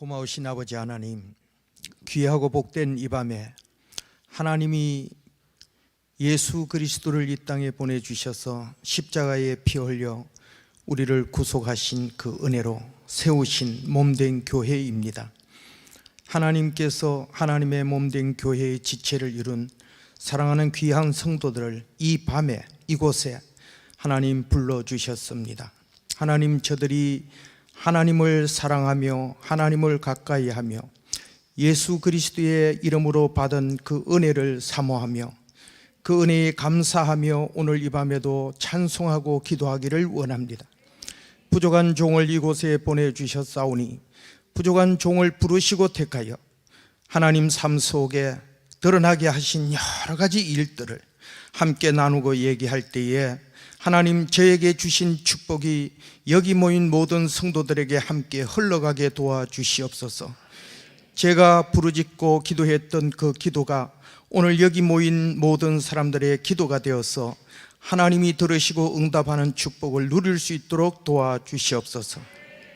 고마우신 아버지 하나님, 귀하고 복된 이 밤에 하나님이 예수 그리스도를 이 땅에 보내주셔서 십자가에 피 흘려 우리를 구속하신 그 은혜로 세우신 몸된 교회입니다. 하나님께서 하나님의 몸된 교회의 지체를 이룬 사랑하는 귀한 성도들을 이 밤에 이곳에 하나님 불러주셨습니다. 하나님, 저들이 하나님을 사랑하며 하나님을 가까이하며 예수 그리스도의 이름으로 받은 그 은혜를 사모하며 그 은혜에 감사하며 오늘 이 밤에도 찬송하고 기도하기를 원합니다. 부족한 종을 이곳에 보내주셨사오니 부족한 종을 부르시고 택하여 하나님 삶 속에 드러나게 하신 여러 가지 일들을 함께 나누고 얘기할 때에 하나님, 저에게 주신 축복이 여기 모인 모든 성도들에게 함께 흘러가게 도와주시옵소서. 제가 부르짖고 기도했던 그 기도가 오늘 여기 모인 모든 사람들의 기도가 되어서 하나님이 들으시고 응답하는 축복을 누릴 수 있도록 도와주시옵소서.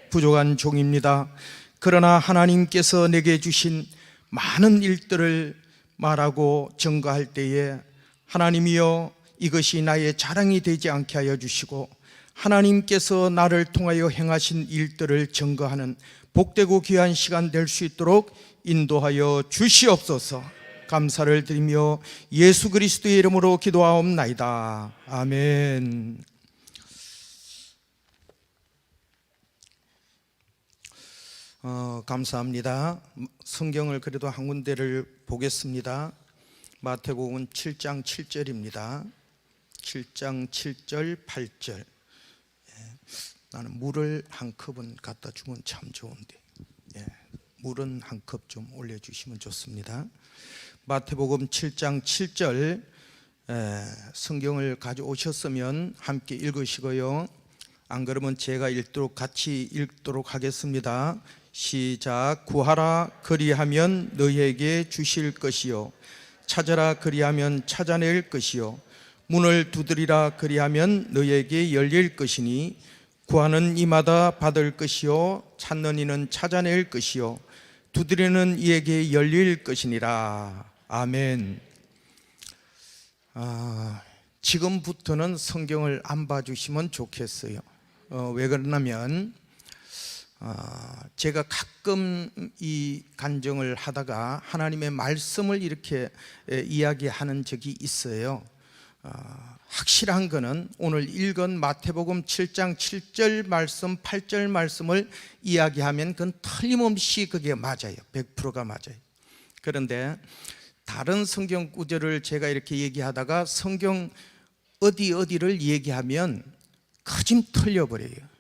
부족한 종입니다. 그러나 하나님께서 내게 주신 많은 일들을 말하고 증거할 때에 하나님이여, 이것이 나의 자랑이 되지 않게 하여 주시고 하나님께서 나를 통하여 행하신 일들을 증거하는 복되고 귀한 시간 될 수 있도록 인도하여 주시옵소서. 감사를 드리며 예수 그리스도의 이름으로 기도하옵나이다. 아멘. 감사합니다. 성경을 그래도 한 군데를 보겠습니다. 마태복음 7장 7절입니다. 7장 7절 8절. 나는 물을 한 컵은 갖다 주면 참 좋은데, 물은 한 컵 좀 올려주시면 좋습니다. 마태복음 7장 7절 성경을 가져오셨으면 함께 읽으시고요. 안 그러면 제가 읽도록 같이 읽도록 하겠습니다. 시작. 구하라 그리하면 너희에게 주실 것이요, 찾아라 그리하면 찾아낼 것이요, 문을 두드리라 그리하면 너희에게 열릴 것이니 구하는 이마다 받을 것이요, 찾는 이는 찾아낼 것이요, 두드리는 이에게 열릴 것이니라. 아멘. 지금부터는 성경을 안 봐주시면 좋겠어요. 왜 그러냐면 제가 가끔 이 간증을 하다가 하나님의 말씀을 이렇게 이야기하는 적이 있어요. 확실한 거는 오늘 읽은 마태복음 7장 7절 말씀 8절 말씀을 이야기하면 그건 틀림없이 그게 맞아요. 100%가 맞아요. 그런데 다른 성경 구절을 제가 이렇게 얘기하다가 성경 어디를 얘기하면 거짐 틀려버려요.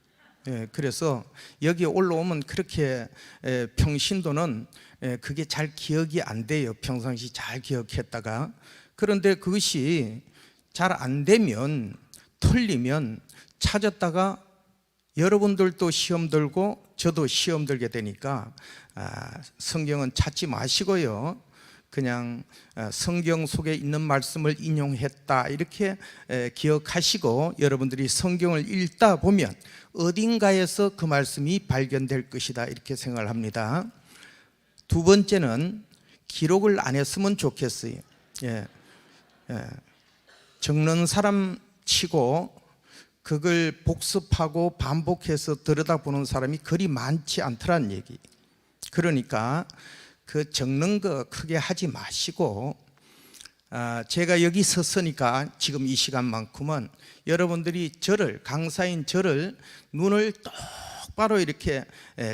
그래서 여기 올라오면 그렇게 평신도는 그게 잘 기억이 안 돼요. 평상시 잘 기억했다가. 그런데 그것이 잘 안 되면, 틀리면 찾았다가 여러분들도 시험 들고 저도 시험 들게 되니까 성경은 찾지 마시고요, 그냥 성경 속에 있는 말씀을 인용했다 이렇게 기억하시고 여러분들이 성경을 읽다 보면 어딘가에서 그 말씀이 발견될 것이다 이렇게 생각을 합니다. 두 번째는 기록을 안 했으면 좋겠어요. 적는 사람 치고 그걸 복습하고 반복해서 들여다보는 사람이 그리 많지 않더란 얘기. 그러니까 그 적는 거 크게 하지 마시고, 제가 여기 섰으니까 지금 이 시간만큼은 여러분들이 저를, 강사인 저를 눈을 똑바로 이렇게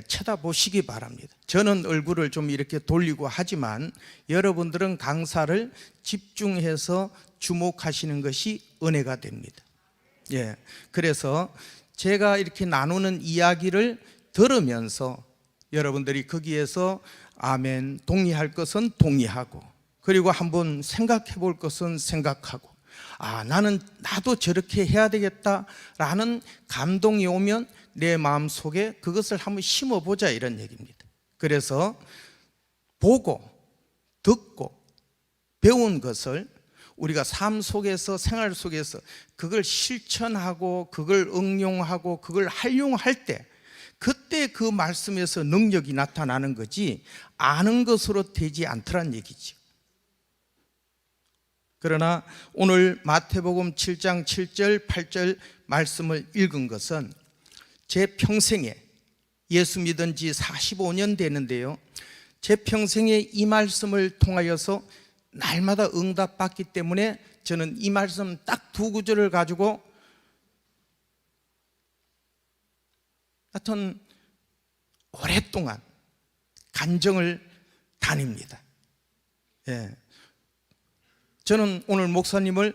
쳐다보시기 바랍니다. 저는 얼굴을 좀 이렇게 돌리고 하지만 여러분들은 강사를 집중해서 주목하시는 것이 은혜가 됩니다. 그래서 제가 이렇게 나누는 이야기를 들으면서 여러분들이 거기에서 아멘, 동의할 것은 동의하고, 그리고 한번 생각해 볼 것은 생각하고, 나도 저렇게 해야 되겠다라는 감동이 오면 내 마음 속에 그것을 한번 심어보자 이런 얘기입니다. 그래서 보고 듣고 배운 것을 우리가 삶 속에서, 생활 속에서 그걸 실천하고 그걸 응용하고 그걸 활용할 때 그때 그 말씀에서 능력이 나타나는 거지 아는 것으로 되지 않더란 얘기죠. 그러나 오늘 마태복음 7장 7절 8절 말씀을 읽은 것은 제 평생에, 예수 믿은 지 45년 되는데요, 제 평생에 이 말씀을 통하여서 날마다 응답받기 때문에 저는 이 말씀 딱 두 구절을 가지고 하여튼 오랫동안 간증을 다닙니다. 예. 저는 오늘 목사님을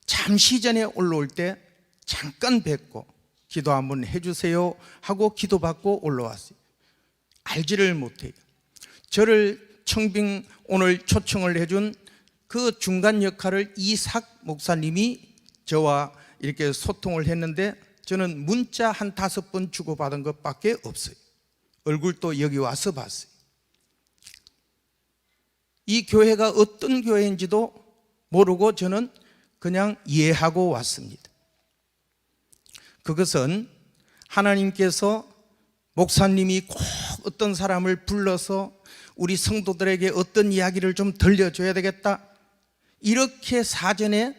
잠시 전에 올라올 때 잠깐 뵙고 기도 한번 해주세요 하고 기도받고 올라왔어요. 알지를 못해요. 저를 청빙 오늘 초청을 해준 그 중간 역할을 이삭 목사님이 저와 이렇게 소통을 했는데 저는 문자 한 5번 주고받은 것밖에 없어요. 얼굴도 여기 와서 봤어요. 이 교회가 어떤 교회인지도 모르고 저는 그냥 이해하고 왔습니다. 그것은 하나님께서 목사님이 꼭 어떤 사람을 불러서 우리 성도들에게 어떤 이야기를 좀 들려줘야 되겠다, 이렇게 사전에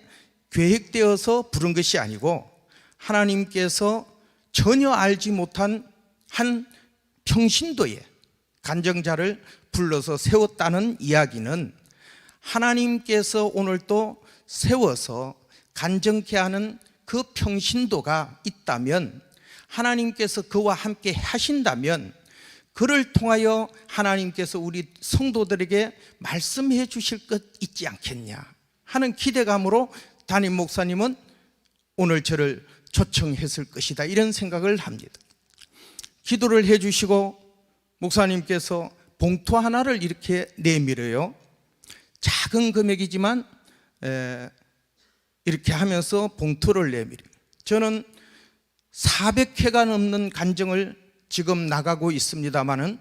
계획되어서 부른 것이 아니고 하나님께서 전혀 알지 못한 한 평신도의 간증자를 불러서 세웠다는 이야기는 하나님께서 오늘 또 세워서 간증케 하는 그 평신도가 있다면, 하나님께서 그와 함께 하신다면 그를 통하여 하나님께서 우리 성도들에게 말씀해 주실 것 있지 않겠냐 하는 기대감으로 담임 목사님은 오늘 저를 초청했을 것이다, 이런 생각을 합니다. 기도를 해 주시고 목사님께서 봉투 하나를 이렇게 내밀어요. 작은 금액이지만 이렇게 하면서 봉투를 내밀어요. 저는 400회가 넘는 간증을 지금 나가고 있습니다마는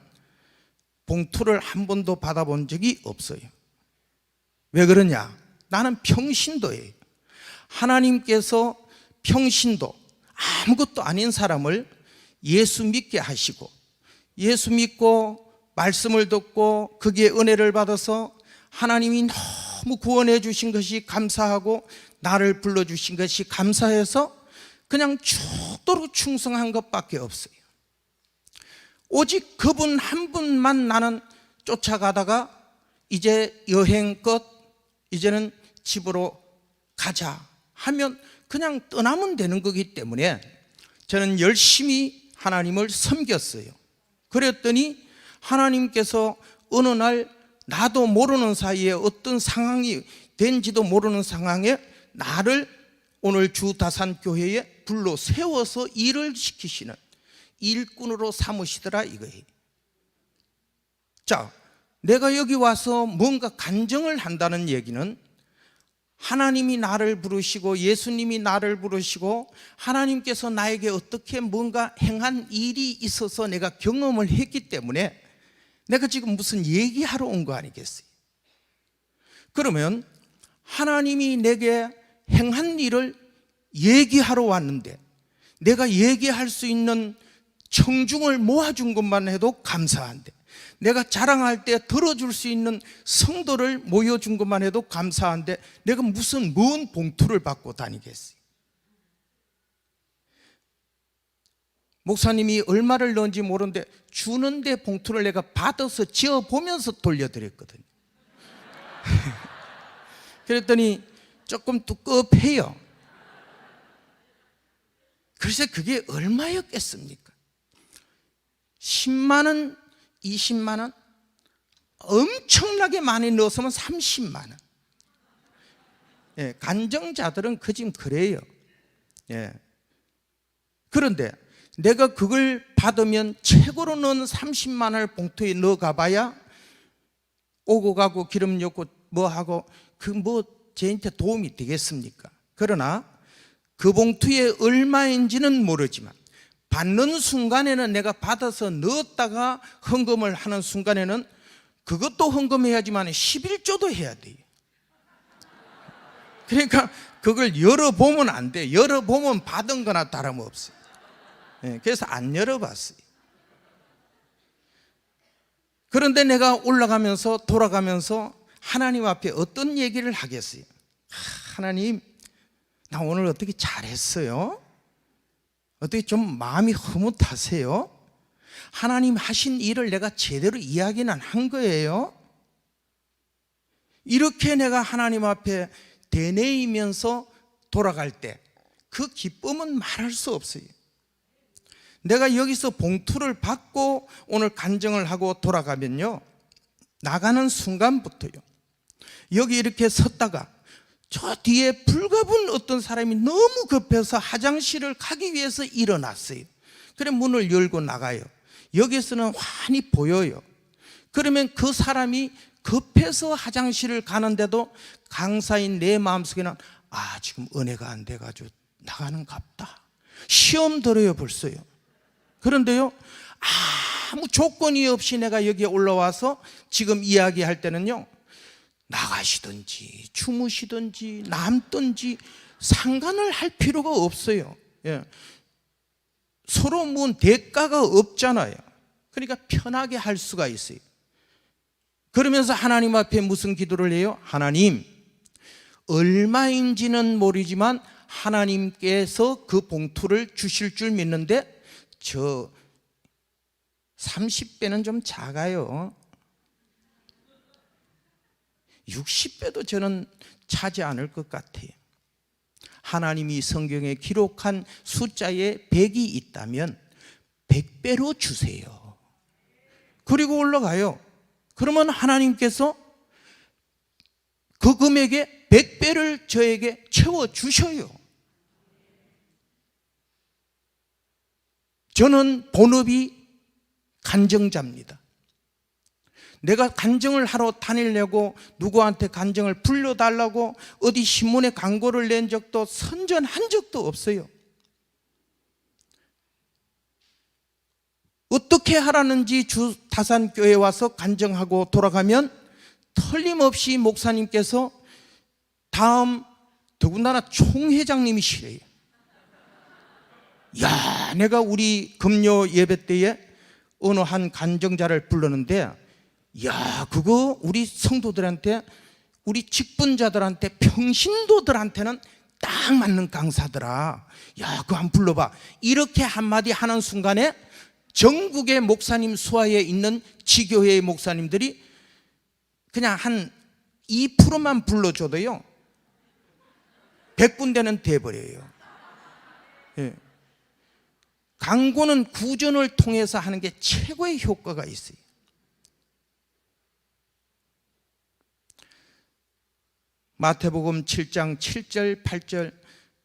봉투를 한 번도 받아본 적이 없어요. 왜 그러냐? 나는 평신도예요. 하나님께서 평신도, 아무것도 아닌 사람을 예수 믿게 하시고, 예수 믿고 말씀을 듣고 거기에 은혜를 받아서 하나님이 너무 구원해 주신 것이 감사하고 나를 불러주신 것이 감사해서 그냥 죽도록 충성한 것밖에 없어요. 오직 그분 한 분만 나는 쫓아가다가 이제 여행 끝, 이제는 집으로 가자 하면 그냥 떠나면 되는 거기 때문에 저는 열심히 하나님을 섬겼어요. 그랬더니 하나님께서 어느 날 나도 모르는 사이에 어떤 상황이 된지도 모르는 상황에 나를 오늘 주다산교회에 불러 세워서 일을 시키시는 일꾼으로 삼으시더라 이거예요. 자, 내가 여기 와서 뭔가 간증을 한다는 얘기는 하나님이 나를 부르시고 예수님이 나를 부르시고 하나님께서 나에게 어떻게 뭔가 행한 일이 있어서 내가 경험을 했기 때문에 내가 지금 무슨 얘기하러 온 거 아니겠어요? 그러면 하나님이 내게 행한 일을 얘기하러 왔는데 내가 얘기할 수 있는 청중을 모아준 것만 해도 감사한데, 내가 자랑할 때 들어줄 수 있는 성도를 모여준 것만 해도 감사한데 내가 무슨 먼 봉투를 받고 다니겠어요? 목사님이 얼마를 넣은지 모르는데 주는데 봉투를 내가 받아서 지어보면서 돌려드렸거든요. 그랬더니 조금 두껍해요. 글쎄 그게 얼마였겠습니까? 10만 원, 20만 원, 엄청나게 많이 넣었으면 30만 원. 예, 간증자들은 지금 그래요. 예. 그런데 내가 그걸 받으면 최고로 넣은 30만 원을 봉투에 넣어 가봐야 오고 가고 기름 넣고 뭐 하고 그 뭐 저한테 도움이 되겠습니까? 그러나 그 봉투에 얼마인지는 모르지만 받는 순간에는 내가 받아서 넣었다가 헌금을 하는 순간에는 그것도 헌금해야지만 11조도 해야 돼요. 그러니까 그걸 열어보면 안 돼. 열어보면 받은 거나 다름없어요. 그래서 안 열어봤어요. 그런데 내가 올라가면서 돌아가면서 하나님 앞에 어떤 얘기를 하겠어요? 하나님, 나 오늘 어떻게 잘했어요? 어떻게 좀 마음이 흐뭇하세요? 하나님 하신 일을 내가 제대로 이야기는 한 거예요? 이렇게 내가 하나님 앞에 되뇌이면서 돌아갈 때 그 기쁨은 말할 수 없어요. 내가 여기서 봉투를 받고 오늘 간증을 하고 돌아가면요, 나가는 순간부터요, 여기 이렇게 섰다가 저 뒤에 불가분 어떤 사람이 너무 급해서 화장실을 가기 위해서 일어났어요. 그래 문을 열고 나가요. 여기서는 환히 보여요. 그러면 그 사람이 급해서 화장실을 가는데도 강사인 내 마음속에는 지금 은혜가 안 돼가지고 나가는 갑다. 시험 들어요 벌써요. 그런데요, 아무 조건이 없이 내가 여기에 올라와서 지금 이야기할 때는요, 나가시든지 주무시든지 남든지 상관을 할 필요가 없어요. 서로 뭔 대가가 없잖아요. 그러니까 편하게 할 수가 있어요. 그러면서 하나님 앞에 무슨 기도를 해요? 하나님, 얼마인지는 모르지만 하나님께서 그 봉투를 주실 줄 믿는데 저 30배는 좀 작아요. 60배도 저는 차지 않을 것 같아요. 하나님이 성경에 기록한 숫자에 100이 있다면 100배로 주세요. 그리고 올라가요. 그러면 하나님께서 그 금액의 100배를 저에게 채워주셔요. 저는 본업이 간증자입니다. 내가 간증을 하러 다니려고 누구한테 간증을 불러달라고 어디 신문에 광고를 낸 적도 선전한 적도 없어요. 어떻게 하라는지 주 다산교회 와서 간증하고 돌아가면 틀림없이 목사님께서 다음 더군다나 총회장님이시래요. 야, 내가 우리 금요 예배 때에 어느 한 간증자를 불렀는데, 야, 그거 우리 성도들한테, 우리 직분자들한테, 평신도들한테는 딱 맞는 강사더라. 야, 그거 한번 불러봐. 이렇게 한마디 하는 순간에 전국의 목사님 수하에 있는 지교회의 목사님들이 그냥 한 2%만 불러줘도요 100군데는 돼버려요. 예. 광고는 구전을 통해서 하는 게 최고의 효과가 있어요. 마태복음 7장 7절 8절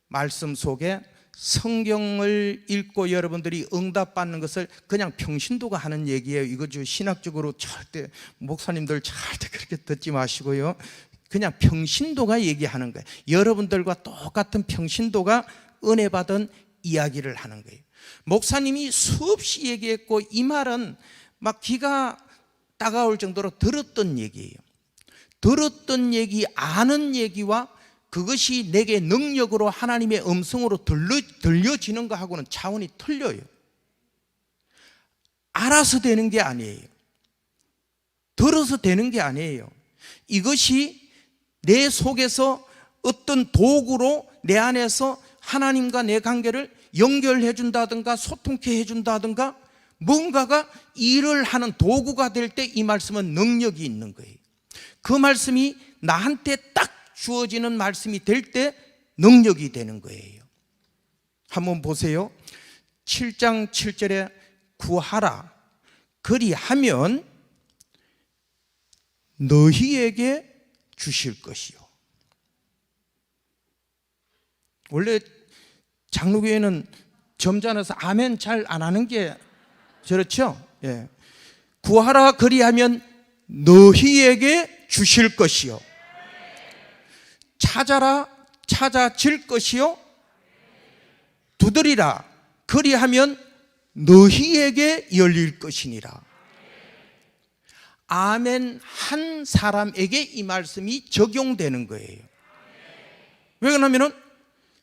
말씀 속에 성경을 읽고 여러분들이 응답받는 것을 그냥 평신도가 하는 얘기예요. 이거 신학적으로 절대 목사님들 절대 그렇게 듣지 마시고요, 그냥 평신도가 얘기하는 거예요. 여러분들과 똑같은 평신도가 은혜 받은 이야기를 하는 거예요. 목사님이 수없이 얘기했고 이 말은 막 귀가 따가울 정도로 들었던 얘기예요. 들었던 얘기, 아는 얘기와 그것이 내게 능력으로 하나님의 음성으로 들려지는 것하고는 차원이 틀려요. 알아서 되는 게 아니에요. 들어서 되는 게 아니에요. 이것이 내 속에서 어떤 도구로 내 안에서 하나님과 내 관계를 연결해 준다든가 소통케 해 준다든가 뭔가가 일을 하는 도구가 될 때 이 말씀은 능력이 있는 거예요. 그 말씀이 나한테 딱 주어지는 말씀이 될 때 능력이 되는 거예요. 한번 보세요. 7장 7절에 구하라 그리하면 너희에게 주실 것이요. 원래 장로교회는 점잖아서 아멘 잘 안 하는 게 그렇죠? 예. 구하라 그리하면 너희에게 주실 것이요. 찾아라 찾아질 것이요. 두드리라 그리하면 너희에게 열릴 것이니라. 아멘 한 사람에게 이 말씀이 적용되는 거예요. 왜 그러냐면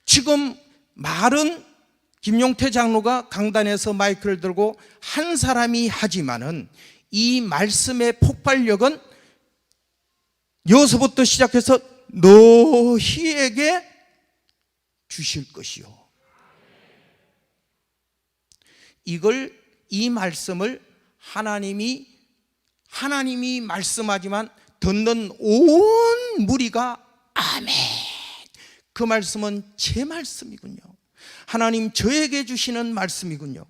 지금 말은 김용태 장로가 강단에서 마이크를 들고 한 사람이 하지만은 이 말씀의 폭발력은 여기서부터 시작해서 너희에게 주실 것이요. 이 말씀을 하나님이 말씀하지만 듣는 온 무리가 아멘. 그 말씀은 제 말씀이군요. 하나님 저에게 주시는 말씀이군요.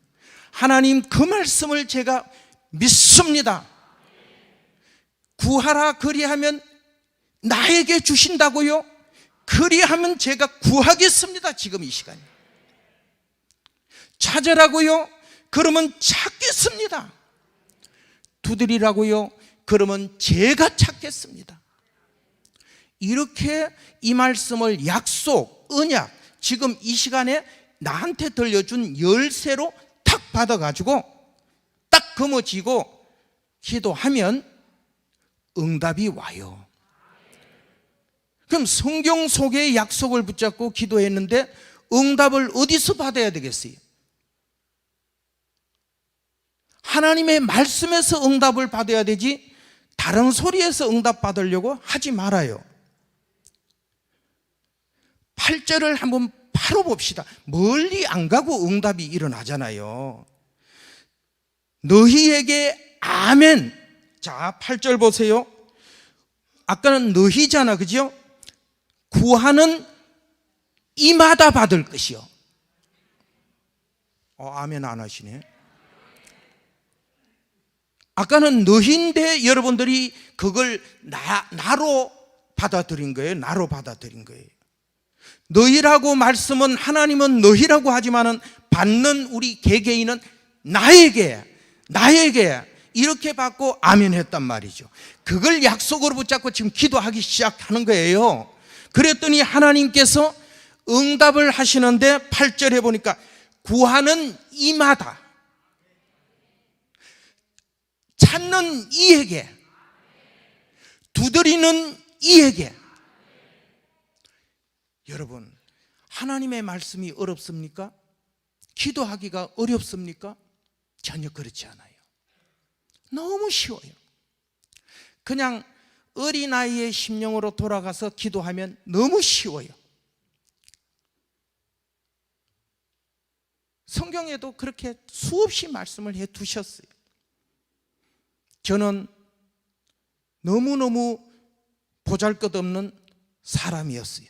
하나님 그 말씀을 제가 믿습니다. 구하라 그리하면 나에게 주신다고요? 그리하면 제가 구하겠습니다. 지금 이 시간에. 찾으라고요? 그러면 찾겠습니다. 두드리라고요? 그러면 제가 찾겠습니다. 이렇게 이 말씀을 약속, 언약, 지금 이 시간에 나한테 들려준 열쇠로 탁 받아가지고 딱 거머쥐고 기도하면 응답이 와요. 그럼 성경 속의 약속을 붙잡고 기도했는데 응답을 어디서 받아야 되겠어요? 하나님의 말씀에서 응답을 받아야 되지 다른 소리에서 응답 받으려고 하지 말아요. 8절을 한번 바로 봅시다. 멀리 안 가고 응답이 일어나잖아요. 너희에게 아멘. 자, 8절 보세요. 아까는 너희잖아, 그죠? 구하는 이마다 받을 것이요. 아멘 안 하시네. 아까는 너희인데 여러분들이 그걸 나로 받아들인 거예요. 나로 받아들인 거예요. 너희라고 말씀은 하나님은 너희라고 하지만은 받는 우리 개개인은 나에게 이렇게 받고 아멘 했단 말이죠. 그걸 약속으로 붙잡고 지금 기도하기 시작하는 거예요. 그랬더니 하나님께서 응답을 하시는데 8절에 보니까 구하는 이마다, 찾는 이에게, 두드리는 이에게. 여러분, 하나님의 말씀이 어렵습니까? 기도하기가 어렵습니까? 전혀 그렇지 않아요. 너무 쉬워요. 그냥 어린아이의 심령으로 돌아가서 기도하면 너무 쉬워요. 성경에도 그렇게 수없이 말씀을 해 두셨어요. 저는 너무너무 보잘것없는 사람이었어요.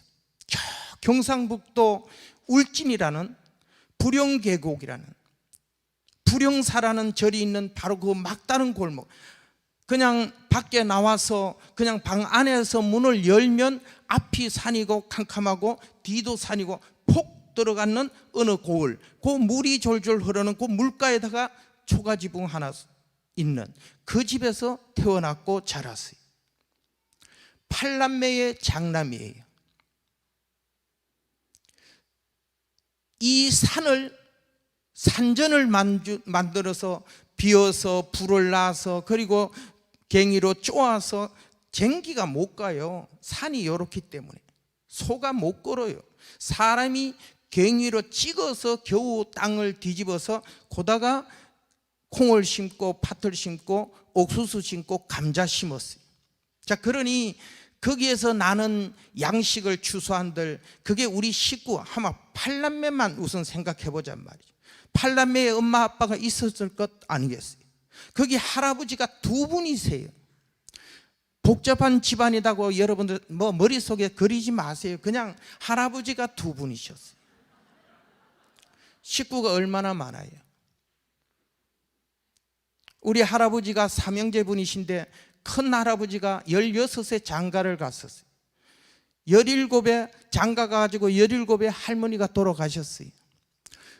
경상북도 울진이라는 불영계곡이라는 불영사라는 절이 있는 바로 그 막다른 골목, 그냥 밖에 나와서 그냥 방 안에서 문을 열면 앞이 산이고 캄캄하고 뒤도 산이고 폭 들어가는 어느 고을, 그 물이 졸졸 흐르는 그 물가에다가 초가지붕 하나 있는 그 집에서 태어났고 자랐어요. 8남매의 장남이에요. 이 산전을 만들어서 비어서 불을 놔서 그리고 갱이로 쪼아서 쟁기가 못 가요. 산이 이렇기 때문에 소가 못 걸어요. 사람이 갱이로 찍어서 겨우 땅을 뒤집어서 거다가 콩을 심고 팥을 심고 옥수수 심고 감자 심었어요. 자, 그러니 거기에서 나는 양식을 추수한들 그게 우리 식구 아마 8남매만 우선 생각해보잔 말이죠. 8남매의 엄마 아빠가 있었을 것 아니겠어요? 거기 할아버지가 2분이세요. 복잡한 집안이라고 여러분들 머릿속에 그리지 마세요. 그냥 할아버지가 2분이셨어요. 식구가 얼마나 많아요. 우리 할아버지가 삼형제분이신데 큰 할아버지가 16세 장가를 갔었어요. 17에 장가 가지고 17에 할머니가 돌아가셨어요.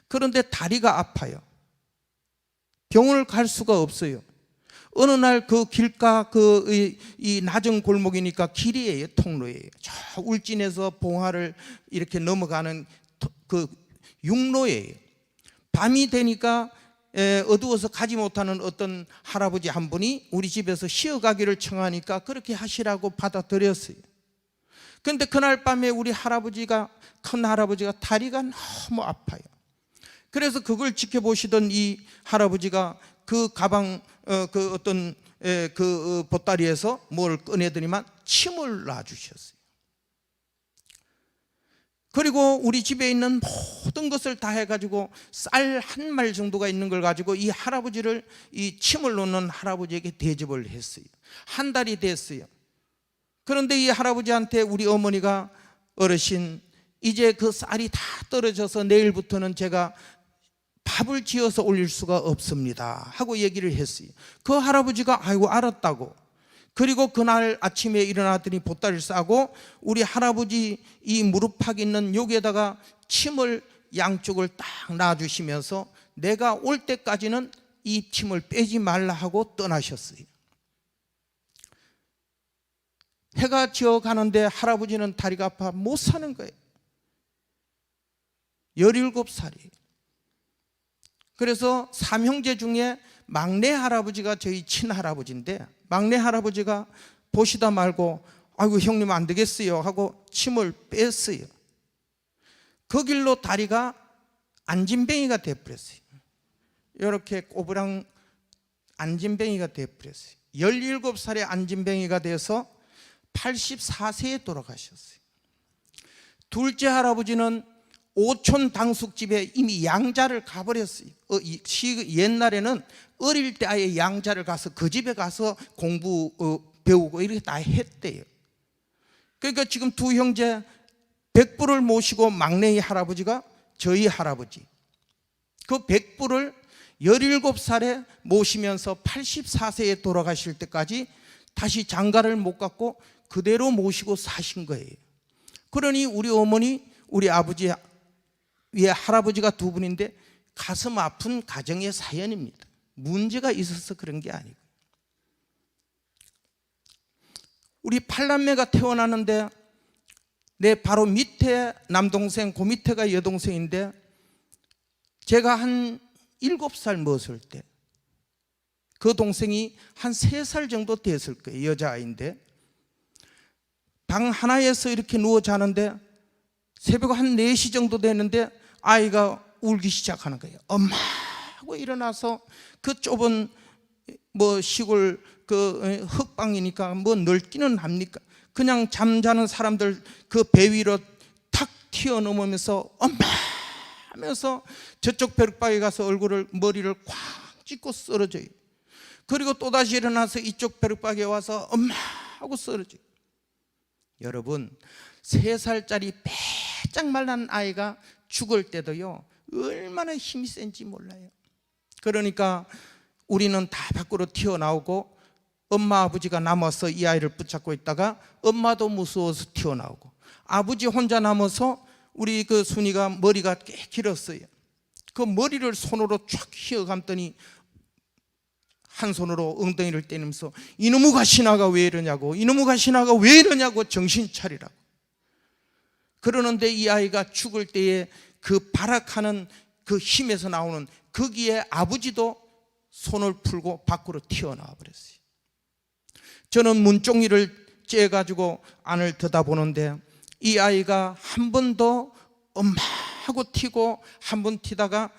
그런데 다리가 아파요. 병원을 갈 수가 없어요. 어느 날 그 길가 이 낮은 골목이니까 길이에요. 통로예요. 저 울진에서 봉화를 이렇게 넘어가는 그 육로예요. 밤이 되니까 어두워서 가지 못하는 어떤 할아버지 한 분이 우리 집에서 쉬어가기를 청하니까 그렇게 하시라고 받아들였어요. 그런데 그날 밤에 우리 할아버지가, 큰 할아버지가 다리가 너무 아파요. 그래서 그걸 지켜보시던 이 할아버지가 그 가방 그 어떤 그 보따리에서 뭘 꺼내더니만 침을 놔주셨어요. 그리고 우리 집에 있는 모든 것을 다 해가지고 쌀 한 말 정도가 있는 걸 가지고 이 할아버지를, 이 침을 놓는 할아버지에게 대접을 했어요. 한 달이 됐어요. 그런데 이 할아버지한테 우리 어머니가, 어르신, 이제 그 쌀이 다 떨어져서 내일부터는 제가 밥을 지어서 올릴 수가 없습니다 하고 얘기를 했어요. 그 할아버지가 아이고 알았다고. 그리고 그날 아침에 일어났더니 보따리를 싸고 우리 할아버지 이 무릎팍 있는 여기에다가 침을 양쪽을 딱 놔주시면서 내가 올 때까지는 이 침을 빼지 말라 하고 떠나셨어요. 해가 지어 가는데 할아버지는 다리가 아파 못 사는 거예요. 17살이에요. 그래서 삼형제 중에 막내 할아버지가 저희 친할아버지인데, 막내 할아버지가 보시다 말고 아이고 형님 안 되겠어요 하고 침을 뺐어요. 그 길로 다리가 안진뱅이가 돼버렸어요. 이렇게 꼬부랑 안진뱅이가 돼버렸어요. 17살에 안진뱅이가 돼서 84세에 돌아가셨어요. 둘째 할아버지는 오촌 당숙집에 이미 양자를 가버렸어요. 옛날에는 어릴 때 아예 양자를 가서 그 집에 가서 공부 배우고 이렇게 다 했대요. 그러니까 지금 두 형제 백부를 모시고 막내 할아버지가 저희 할아버지, 그 백부를 17살에 모시면서 84세에 돌아가실 때까지 다시 장가를 못 갔고 그대로 모시고 사신 거예요. 그러니 우리 어머니, 우리 아버지 위에 할아버지가 두 분인데 가슴 아픈 가정의 사연입니다. 문제가 있어서 그런 게 아니고. 우리 팔남매가 태어나는데 내 바로 밑에 남동생, 그 밑에가 여동생인데 제가 한 7살 먹었을 때 그 동생이 한 3살 정도 됐을 거예요. 여자아이인데 방 하나에서 이렇게 누워 자는데 새벽 한 4시 정도 되는데 아이가 울기 시작하는 거예요. 엄마 하고 일어나서 그 좁은 뭐 시골 그 흙방이니까 뭐 넓기는 합니까? 그냥 잠자는 사람들 그 배 위로 탁 튀어넘으면서 엄마 하면서 저쪽 벽방에 가서 머리를 콱 찢고 쓰러져요. 그리고 또다시 일어나서 이쪽 벽방에 와서 엄마 하고 쓰러져요. 여러분, 3살짜리 빼짝 말란 아이가 죽을 때도요 얼마나 힘이 센지 몰라요. 그러니까 우리는 다 밖으로 튀어나오고 엄마 아버지가 남아서 이 아이를 붙잡고 있다가 엄마도 무서워서 튀어나오고, 아버지 혼자 남아서 우리 그 순이가 머리가 꽤 길었어요. 그 머리를 손으로 쫙 휘어감더니 한 손으로 엉덩이를 때리면서 이놈의 가시나가 왜 이러냐고, 이놈의 가시나가 왜 이러냐고 정신 차리라고 그러는데 이 아이가 죽을 때에 그 발악하는 그 힘에서 나오는 거기에 아버지도 손을 풀고 밖으로 튀어나와 버렸어요. 저는 문종이를 쬐가지고 안을 들여다보는데 이 아이가 한 번 더 엄마 하고 튀고 한 번 튀다가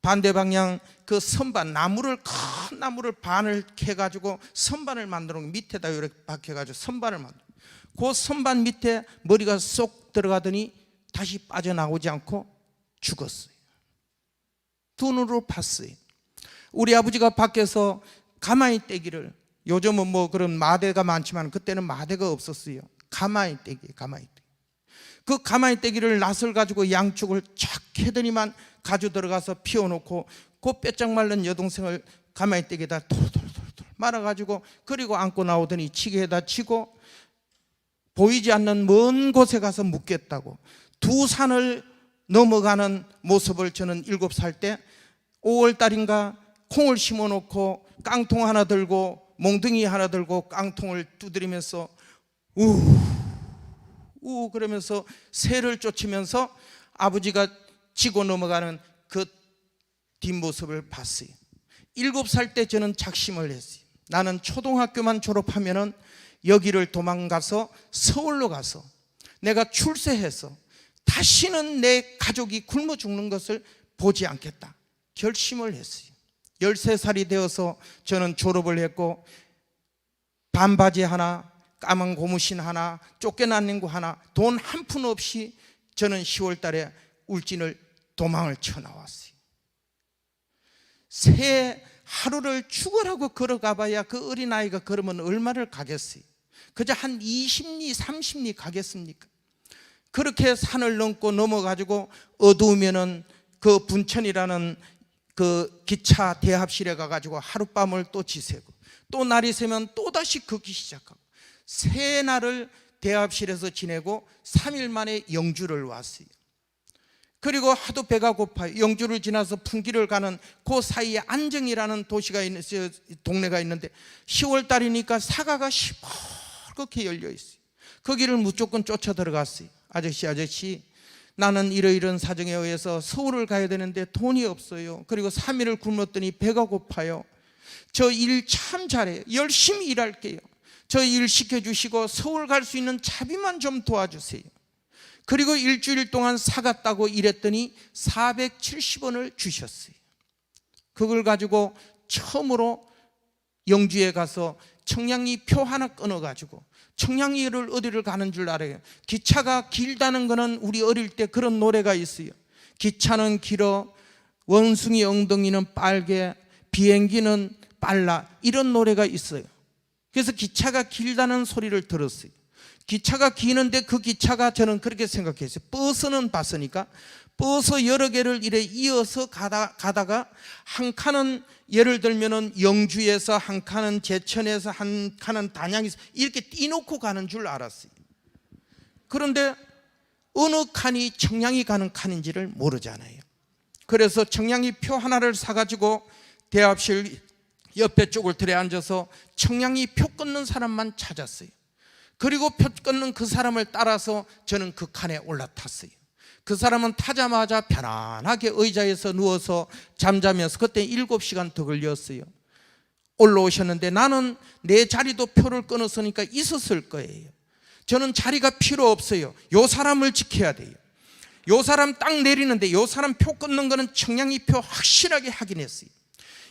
반대 방향 그 선반, 큰 나무를 반을 캐가지고 선반을 만들어 밑에다 이렇게 박혀가지고 선반을 만들어, 그 선반 밑에 머리가 쏙 들어가더니 다시 빠져나오지 않고 죽었어요. 두 눈으로 봤어요. 우리 아버지가 밖에서 가마이 떼기를, 요즘은 뭐 그런 마대가 많지만 그때는 마대가 없었어요. 가마이 떼기. 그 가마이 떼기를 낫을 가지고 양쪽을 쫙 해더니만 가져 들어가서 피워놓고 그 뼈짝 말른 여동생을 가마이 떼기에다 돌돌돌돌 말아가지고 그리고 안고 나오더니 치개에다 치고 보이지 않는 먼 곳에 가서 묻겠다고 두 산을 넘어가는 모습을 저는 7살 때 5월달인가 콩을 심어놓고 깡통 하나 들고 몽둥이 하나 들고 깡통을 두드리면서 우 그러면서 새를 쫓으면서 아버지가 지고 넘어가는 그 뒷모습을 봤어요. 7살 때 저는 작심을 했어요. 나는 초등학교만 졸업하면은 여기를 도망가서 서울로 가서 내가 출세해서 다시는 내 가족이 굶어 죽는 것을 보지 않겠다 결심을 했어요. 13살이 되어서 저는 졸업을 했고 반바지 하나, 까만 고무신 하나, 쫓겨난 냉구 하나, 돈 한 푼 없이 저는 10월 달에 울진을 도망을 쳐 나왔어요. 새 하루를 죽으라고 걸어가 봐야 그 어린아이가 걸으면 얼마를 가겠어요? 그저 한 20리 30리 가겠습니까? 그렇게 산을 넘고 넘어가지고 어두우면은 그 분천이라는 그 기차 대합실에 가가지고 하룻밤을 또 지새고 또 날이 새면 또다시 걷기 시작하고 세 날을 대합실에서 지내고 3일 만에 영주를 왔어요. 그리고 하도 배가 고파요. 영주를 지나서 풍기를 가는 그 사이에 안정이라는 도시가 동네가 있는데 10월 달이니까 사과가 시뻘겋게 열려 있어요. 거기를 무조건 쫓아 들어갔어요. 아저씨 나는 이러이런 사정에 의해서 서울을 가야 되는데 돈이 없어요. 그리고 3일을 굶었더니 배가 고파요. 저 일 참 잘해요. 열심히 일할게요. 저 일 시켜주시고 서울 갈 수 있는 차비만 좀 도와주세요. 그리고 일주일 동안 사갔다고 일했더니 470원을 주셨어요. 그걸 가지고 처음으로 영주에 가서 청량리 표 하나 끊어가지고 청량리를 어디를 가는 줄 알아요. 기차가 길다는 거는 우리 어릴 때 그런 노래가 있어요. 기차는 길어 원숭이 엉덩이는 빨개 비행기는 빨라, 이런 노래가 있어요. 그래서 기차가 길다는 소리를 들었어요. 기차가 기는데 그 기차가 저는 그렇게 생각했어요. 버스는 봤으니까 버스 여러 개를 이래 이어서 가다가 한 칸은 예를 들면은 영주에서 한 칸은 제천에서 한 칸은 단양에서 이렇게 띄놓고 가는 줄 알았어요. 그런데 어느 칸이 청량리 가는 칸인지를 모르잖아요. 그래서 청량리 표 하나를 사가지고 대합실 옆에 쪽을 들에 앉아서 청량리 표 끊는 사람만 찾았어요. 그리고 표 끊는 그 사람을 따라서 저는 그 칸에 올라탔어요. 그 사람은 타자마자 편안하게 의자에서 누워서 잠자면서 그때 7시간 더 걸렸어요. 올라오셨는데 나는 내 자리도 표를 끊었으니까 있었을 거예요. 저는 자리가 필요 없어요. 요 사람을 지켜야 돼요. 요 사람 딱 내리는데 요 사람 표 끊는 거는 청량리 표 확실하게 확인했어요.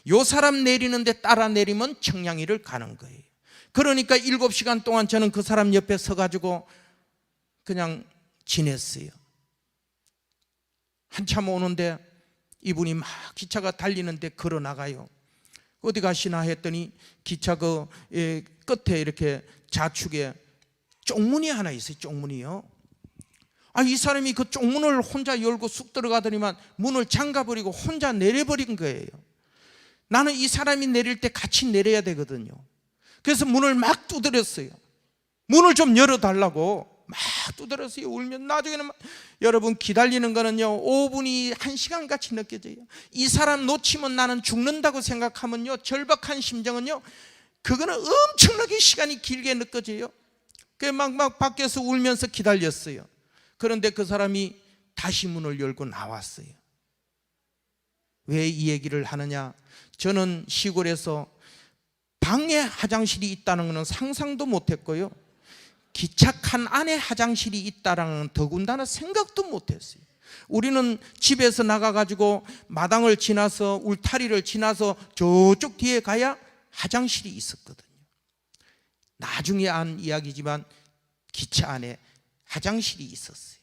요 사람 내리는데 따라 내리면 청량리를 가는 거예요. 그러니까 7시간 동안 저는 그 사람 옆에 서가지고 그냥 지냈어요. 한참 오는데 이분이 막 기차가 달리는데 걸어 나가요. 어디 가시나 했더니 기차 그 끝에 이렇게 좌측에 쪽문이 하나 있어요. 쪽문이요. 이 사람이 그 쪽문을 혼자 열고 쑥 들어가더니만 문을 잠가버리고 혼자 내려버린 거예요. 나는 이 사람이 내릴 때 같이 내려야 되거든요. 그래서 문을 막 두드렸어요. 문을 좀 열어달라고 막 두드렸어요. 울면 나중에는 여러분 기다리는 거는요 5분이 1시간 같이 느껴져요. 이 사람 놓치면 나는 죽는다고 생각하면요 절박한 심정은요 그거는 엄청나게 시간이 길게 느껴져요. 그래서 막 밖에서 울면서 기다렸어요. 그런데 그 사람이 다시 문을 열고 나왔어요. 왜 이 얘기를 하느냐, 저는 시골에서 방에 화장실이 있다는 것은 상상도 못했고요, 기차 칸 안에 화장실이 있다는 건 더군다나 생각도 못했어요. 우리는 집에서 나가가지고 마당을 지나서 울타리를 지나서 저쪽 뒤에 가야 화장실이 있었거든요. 나중에 안 이야기지만 기차 안에 화장실이 있었어요.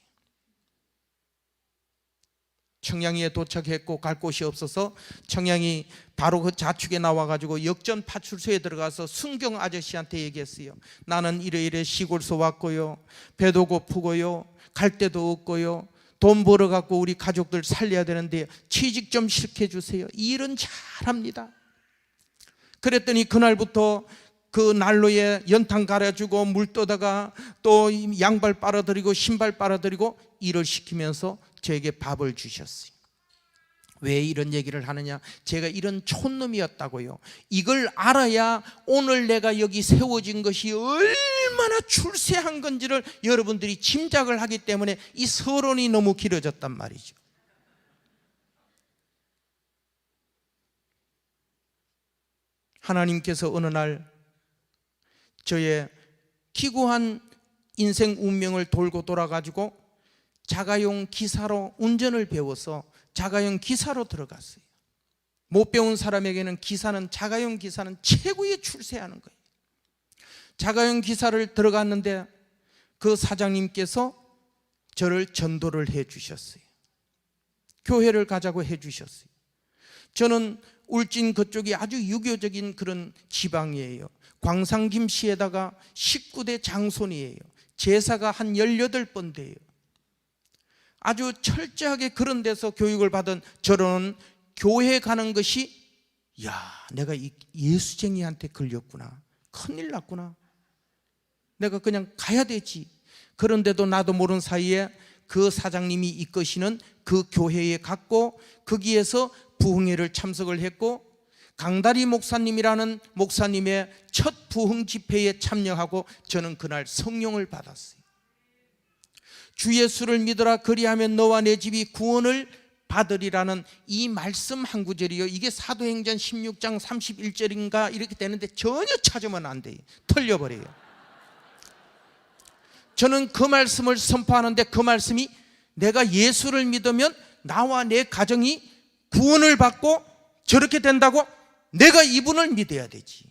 청량리에 도착했고 갈 곳이 없어서 청량리 바로 그 좌측에 나와가지고 역전 파출소에 들어가서 순경 아저씨한테 얘기했어요. 나는 이래 시골서 왔고요, 배도 고프고요, 갈 데도 없고요, 돈 벌어갖고 우리 가족들 살려야 되는데 취직 좀 시켜주세요. 이 일은 잘합니다. 그랬더니 그날부터 그 난로에 연탄 갈아주고 물 떠다가 또 양발 빨아들이고 신발 빨아들이고 일을 시키면서 저에게 밥을 주셨어요. 왜 이런 얘기를 하느냐, 제가 이런 촌놈이었다고요. 이걸 알아야 오늘 내가 여기 세워진 것이 얼마나 출세한 건지를 여러분들이 짐작을 하기 때문에 이 서론이 너무 길어졌단 말이죠. 하나님께서 어느 날 저의 기구한 인생 운명을 돌고 돌아가지고 자가용 기사로 운전을 배워서 자가용 기사로 들어갔어요. 못 배운 사람에게는 자가용 기사는 최고의 출세하는 거예요. 자가용 기사를 들어갔는데 그 사장님께서 저를 전도를 해 주셨어요. 교회를 가자고 해 주셨어요. 저는 울진 그쪽이 아주 유교적인 그런 지방이에요. 광산김씨에다가 19대 장손이에요. 제사가 한 18번 돼요. 아주 철저하게 그런 데서 교육을 받은 저는 교회 가는 것이, 내가 이 예수쟁이한테 걸렸구나, 큰일 났구나, 내가 그냥 가야 되지. 그런데도 나도 모르는 사이에 그 사장님이 이끄시는 그 교회에 갔고, 거기에서 부흥회를 참석을 했고, 강다리 목사님이라는 목사님의 첫 부흥 집회에 참여하고 저는 그날 성령을 받았어요. 주 예수를 믿어라, 그리하면 너와 내 집이 구원을 받으리라는 이 말씀 한 구절이요, 이게 사도행전 16장 31절인가 이렇게 되는데 전혀 찾으면 안 돼요. 틀려버려요. 저는 그 말씀을 선포하는데, 그 말씀이 내가 예수를 믿으면 나와 내 가정이 구원을 받고 저렇게 된다고, 내가 이분을 믿어야 되지.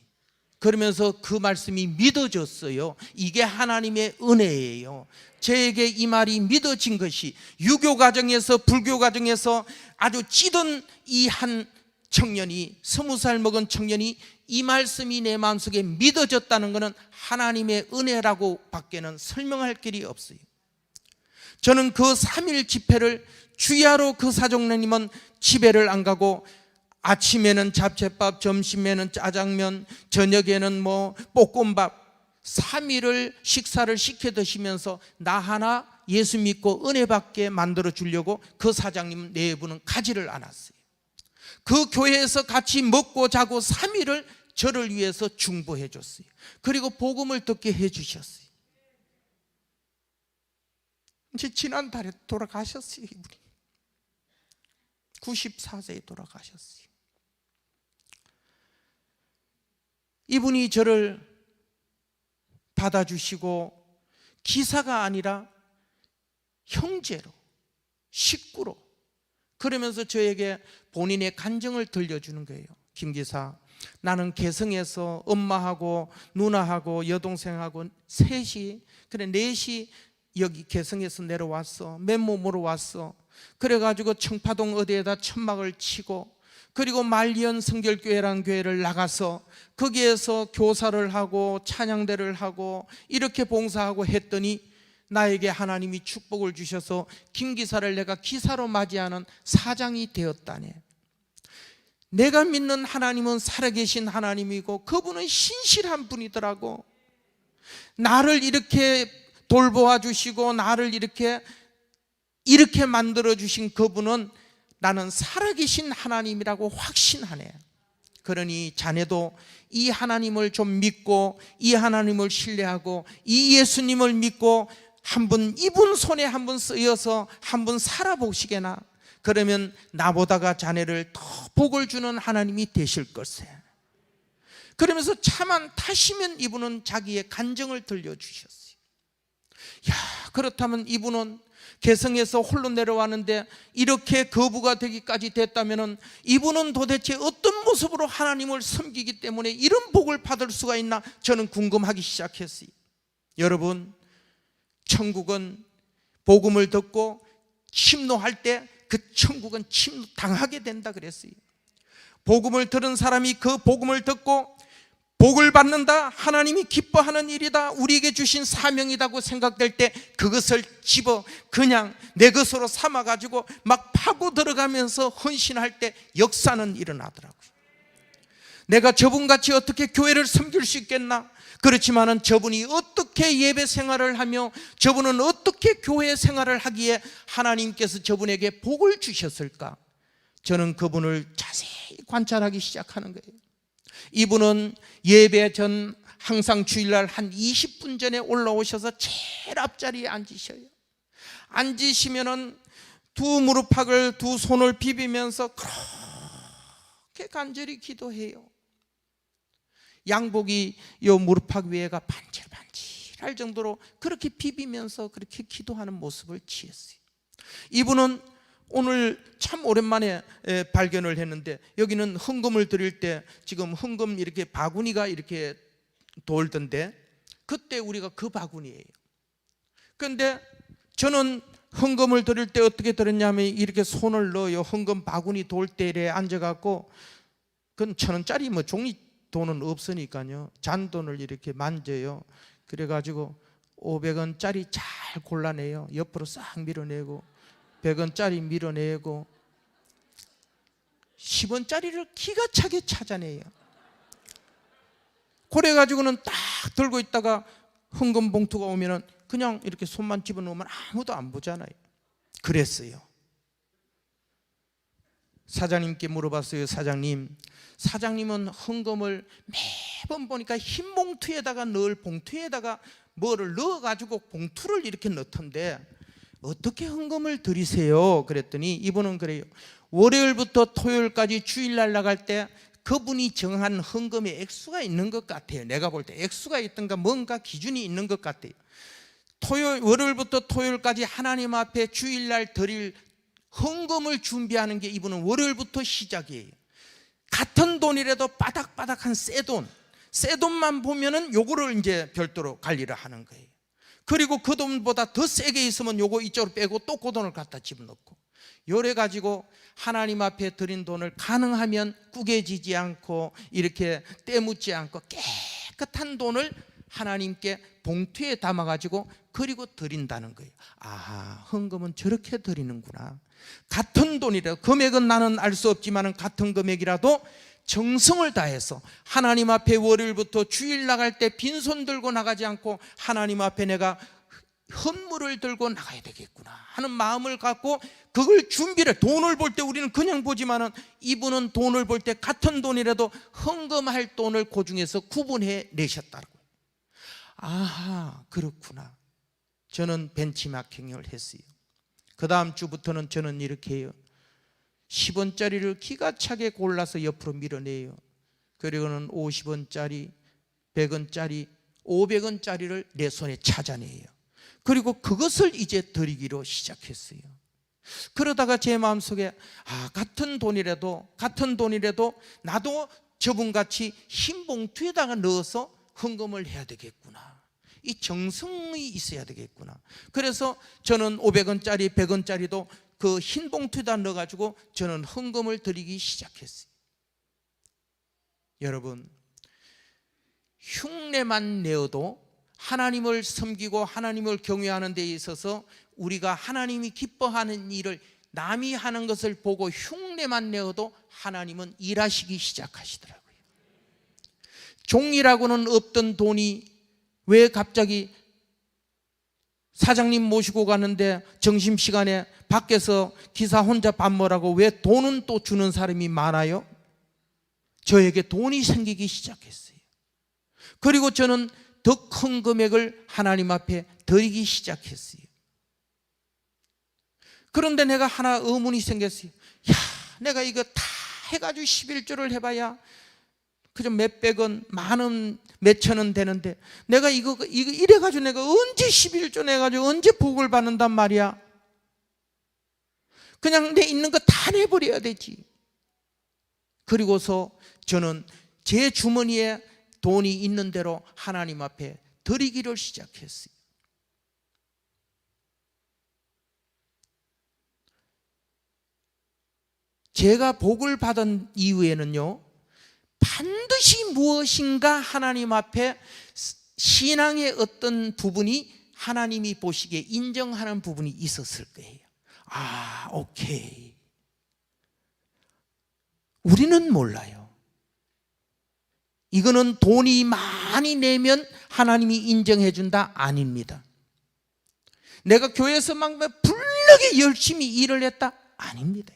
그러면서 그 말씀이 믿어졌어요. 이게 하나님의 은혜예요. 저에게 이 말이 믿어진 것이, 유교 가정에서 불교 가정에서 아주 찌든 이 한 청년이, 20살 먹은 청년이 이 말씀이 내 마음속에 믿어졌다는 것은 하나님의 은혜라고 밖에는 설명할 길이 없어요. 저는 그 3일 집회를, 주야로 그 사종님은 집회를 안 가고 아침에는 잡채밥, 점심에는 짜장면, 저녁에는 볶음밥, 3일을 식사를 시켜 드시면서 나 하나 예수 믿고 은혜 받게 만들어 주려고 그 사장님 내부는 가지를 않았어요. 그 교회에서 같이 먹고 자고 3일을 저를 위해서 중보해 줬어요. 그리고 복음을 듣게 해 주셨어요. 이제 지난달에 돌아가셨어요. 이분이 94세에 돌아가셨어요. 이분이 저를 받아주시고 기사가 아니라 형제로, 식구로, 그러면서 저에게 본인의 간증을 들려주는 거예요. 김 기사, 나는 개성에서 엄마하고 누나하고 여동생하고 셋이, 그래 넷이 여기 개성에서 내려왔어. 맨몸으로 왔어. 그래가지고 청파동 어디에다 천막을 치고, 그리고 말리언 성결교회라는 교회를 나가서 거기에서 교사를 하고 찬양대를 하고 이렇게 봉사하고 했더니 나에게 하나님이 축복을 주셔서 김 기사를 내가 기사로 맞이하는 사장이 되었다네. 내가 믿는 하나님은 살아계신 하나님이고 그분은 신실한 분이더라고. 나를 이렇게 돌보아 주시고 나를 이렇게 만들어 주신 그분은 나는 살아계신 하나님이라고 확신하네. 그러니 자네도 이 하나님을 좀 믿고 이 하나님을 신뢰하고 이 예수님을 믿고 한번 이분 손에 한번 쓰여서 한번 살아보시게나. 그러면 나보다가 자네를 더 복을 주는 하나님이 되실 걸세. 그러면서 차만 타시면 이분은 자기의 간증을 들려주셨어요. 그렇다면 이분은 개성에서 홀로 내려왔는데 이렇게 거부가 되기까지 됐다면 이분은 도대체 어떤 모습으로 하나님을 섬기기 때문에 이런 복을 받을 수가 있나, 저는 궁금하기 시작했어요. 여러분, 천국은 복음을 듣고 침노할 때 그 천국은 침노당하게 된다 그랬어요. 복음을 들은 사람이 그 복음을 듣고 복을 받는다, 하나님이 기뻐하는 일이다, 우리에게 주신 사명이라고 생각될 때 그것을 집어 그냥 내 것으로 삼아가지고 막 파고 들어가면서 헌신할 때 역사는 일어나더라고요. 내가 저분같이 어떻게 교회를 섬길 수 있겠나? 그렇지만은 저분이 어떻게 예배 생활을 하며 저분은 어떻게 교회 생활을 하기에 하나님께서 저분에게 복을 주셨을까? 저는 그분을 자세히 관찰하기 시작하는 거예요. 이분은 예배 전 항상 주일날 한 20분 전에 올라오셔서 제일 앞자리에 앉으셔요. 앉으시면은 두 무릎팍을 두 손을 비비면서 그렇게 간절히 기도해요. 양복이 요 무릎팍 위에가 반질반질할 정도로 그렇게 비비면서 그렇게 기도하는 모습을 취했어요. 이분은 오늘 참 오랜만에 발견을 했는데, 여기는 헌금을 드릴 때 지금 헌금 이렇게 바구니가 이렇게 돌던데, 그때 우리가 그 바구니예요. 그런데 저는 헌금을 드릴 때 어떻게 드렸냐면, 이렇게 손을 넣어요. 헌금 바구니 돌 때에 앉아갖고, 그건 1,000원짜리 뭐 종이 돈은 없으니까요, 잔돈을 이렇게 만져요. 그래가지고 500원짜리 잘 골라내요. 옆으로 싹 밀어내고, 100원짜리 밀어내고, 10원짜리를 기가 차게 찾아내요. 그래가지고는 딱 들고 있다가 헌금 봉투가 오면은 그냥 이렇게 손만 집어넣으면 아무도 안 보잖아요. 그랬어요. 사장님께 물어봤어요. 사장님은 헌금을 매번 보니까 흰 봉투에다가 넣을 봉투에다가 뭐를 넣어가지고 봉투를 이렇게 넣던데 어떻게 헌금을 드리세요? 그랬더니 이분은 그래요. 월요일부터 토요일까지 주일날 나갈 때 그분이 정한 헌금의 액수가 있는 것 같아요. 내가 볼 때 액수가 있던가 뭔가 기준이 있는 것 같아요. 월요일부터 토요일까지 하나님 앞에 주일날 드릴 헌금을 준비하는 게 이분은 월요일부터 시작이에요. 같은 돈이라도 바닥바닥한 새 돈만 보면은 요거를 이제 별도로 관리를 하는 거예요. 그리고 그 돈보다 더 세게 있으면 요거 이쪽으로 빼고 또 그 돈을 갖다 집어넣고, 요래 가지고 하나님 앞에 드린 돈을 가능하면 구겨지지 않고 이렇게 때묻지 않고 깨끗한 돈을 하나님께 봉투에 담아 가지고 그리고 드린다는 거예요. 아, 헌금은 저렇게 드리는구나. 같은 돈이라도, 금액은 나는 알 수 없지만 같은 금액이라도 정성을 다해서 하나님 앞에 월요일부터 주일 나갈 때 빈손 들고 나가지 않고 하나님 앞에 내가 헌물을 들고 나가야 되겠구나 하는 마음을 갖고 그걸 준비를, 돈을 볼 때 우리는 그냥 보지만은 이분은 돈을 볼 때 같은 돈이라도 헌금할 돈을 그 중에서 구분해 내셨다고. 아하, 그렇구나. 저는 벤치마킹을 했어요. 그 다음 주부터는 저는 이렇게 해요. 10원짜리를 기가 차게 골라서 옆으로 밀어내요. 그리고는 50원짜리, 100원짜리, 500원짜리를 내 손에 찾아내요. 그리고 그것을 이제 드리기로 시작했어요. 그러다가 제 마음속에 같은 돈이라도 나도 저분같이 흰 봉투에다가 넣어서 헌금을 해야 되겠구나. 이 정성이 있어야 되겠구나. 그래서 저는 500원짜리, 100원짜리도 그 흰 봉투에다 넣어가지고 저는 헌금을 드리기 시작했어요. 여러분, 흉내만 내어도 하나님을 섬기고 하나님을 경외하는 데 있어서 우리가 하나님이 기뻐하는 일을 남이 하는 것을 보고 흉내만 내어도 하나님은 일하시기 시작하시더라고요. 종이라고는 없던 돈이 왜 갑자기 사장님 모시고 가는데 점심시간에 밖에서 기사 혼자 밥 먹으라고 왜 돈은 또 주는 사람이 많아요? 저에게 돈이 생기기 시작했어요. 그리고 저는 더 큰 금액을 하나님 앞에 드리기 시작했어요. 그런데 내가 하나 의문이 생겼어요. 내가 이거 다 해가지고 11조를 해봐야 그저 몇백 원, 만원, 몇천 원 되는데 내가 이거 이래가지고 내가 언제 11조 내가지고 언제 복을 받는단 말이야. 그냥 내 있는 거 다 내버려야 되지. 그리고서 저는 제 주머니에 돈이 있는 대로 하나님 앞에 드리기를 시작했어요. 제가 복을 받은 이후에는요, 반드시 무엇인가 하나님 앞에 신앙의 어떤 부분이 하나님이 보시기에 인정하는 부분이 있었을 거예요. 오케이. 우리는 몰라요. 이거는 돈이 많이 내면 하나님이 인정해 준다? 아닙니다. 내가 교회에서 막 불나게 열심히 일을 했다? 아닙니다.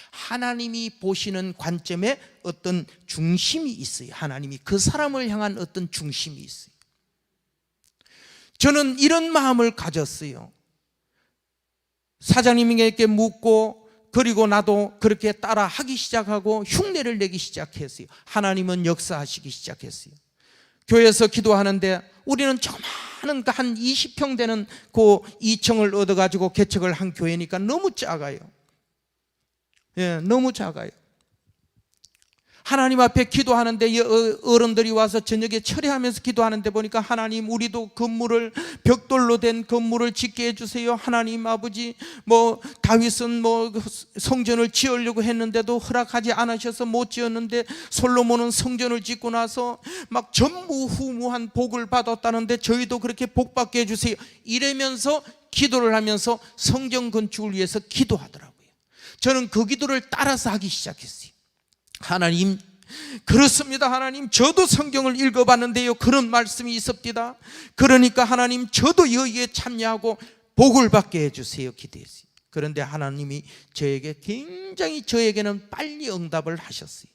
하나님이 보시는 관점에 어떤 중심이 있어요. 하나님이 그 사람을 향한 어떤 중심이 있어요. 저는 이런 마음을 가졌어요. 사장님에게 묻고 그리고 나도 그렇게 따라 하기 시작하고 흉내를 내기 시작했어요. 하나님은 역사하시기 시작했어요. 교회에서 기도하는데 우리는 조그마한 한 20평 되는 그 2층을 얻어가지고 개척을 한 교회니까 너무 작아요. 예, 너무 작아요. 하나님 앞에 기도하는데 어른들이 와서 저녁에 철회하면서 기도하는데 보니까 하나님 우리도 건물을 벽돌로 된 건물을 짓게 해주세요. 하나님 아버지 다윗은 성전을 지으려고 했는데도 허락하지 않으셔서 못 지었는데 솔로몬은 성전을 짓고 나서 막 전무후무한 복을 받았다는데 저희도 그렇게 복 받게 해주세요. 이러면서 기도를 하면서 성전 건축을 위해서 기도하더라고요. 저는 그 기도를 따라서 하기 시작했어요. 하나님, 그렇습니다. 하나님, 저도 성경을 읽어봤는데요, 그런 말씀이 있습니다. 그러니까 하나님, 저도 여기에 참여하고 복을 받게 해주세요. 기도했어요. 그런데 하나님이 저에게는 빨리 응답을 하셨어요.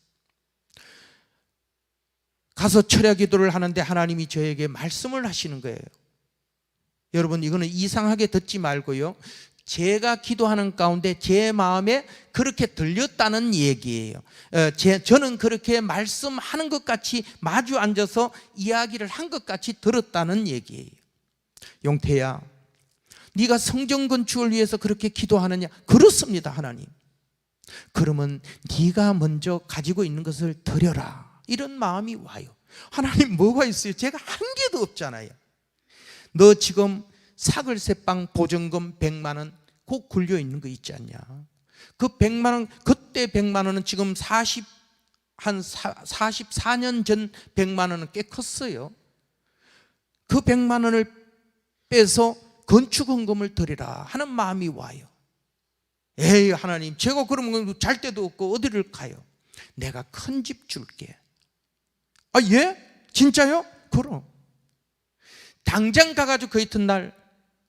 가서 철야 기도를 하는데 하나님이 저에게 말씀을 하시는 거예요. 여러분, 이거는 이상하게 듣지 말고요, 제가 기도하는 가운데 제 마음에 그렇게 들렸다는 얘기예요. 저는 그렇게 말씀하는 것 같이 마주 앉아서 이야기를 한 것 같이 들었다는 얘기예요. 용태야, 네가 성전 건축을 위해서 그렇게 기도하느냐? 그렇습니다, 하나님. 그러면 네가 먼저 가지고 있는 것을 드려라, 이런 마음이 와요. 하나님, 뭐가 있어요? 제가 한 개도 없잖아요. 너 지금 사글세빵 보증금 100만 원 꼭 굴려 있는 거 있지 않냐? 그 100만 원, 그때 100만 원은 지금 44년 전 100만 원은 꽤 컸어요. 그 100만 원을 빼서 건축헌금을 드리라 하는 마음이 와요. 에이, 하나님, 제가 그러면 잘 데도 없고 어디를 가요? 내가 큰 집 줄게. 아, 예? 진짜요? 그럼 당장 가가지고 그 이튿날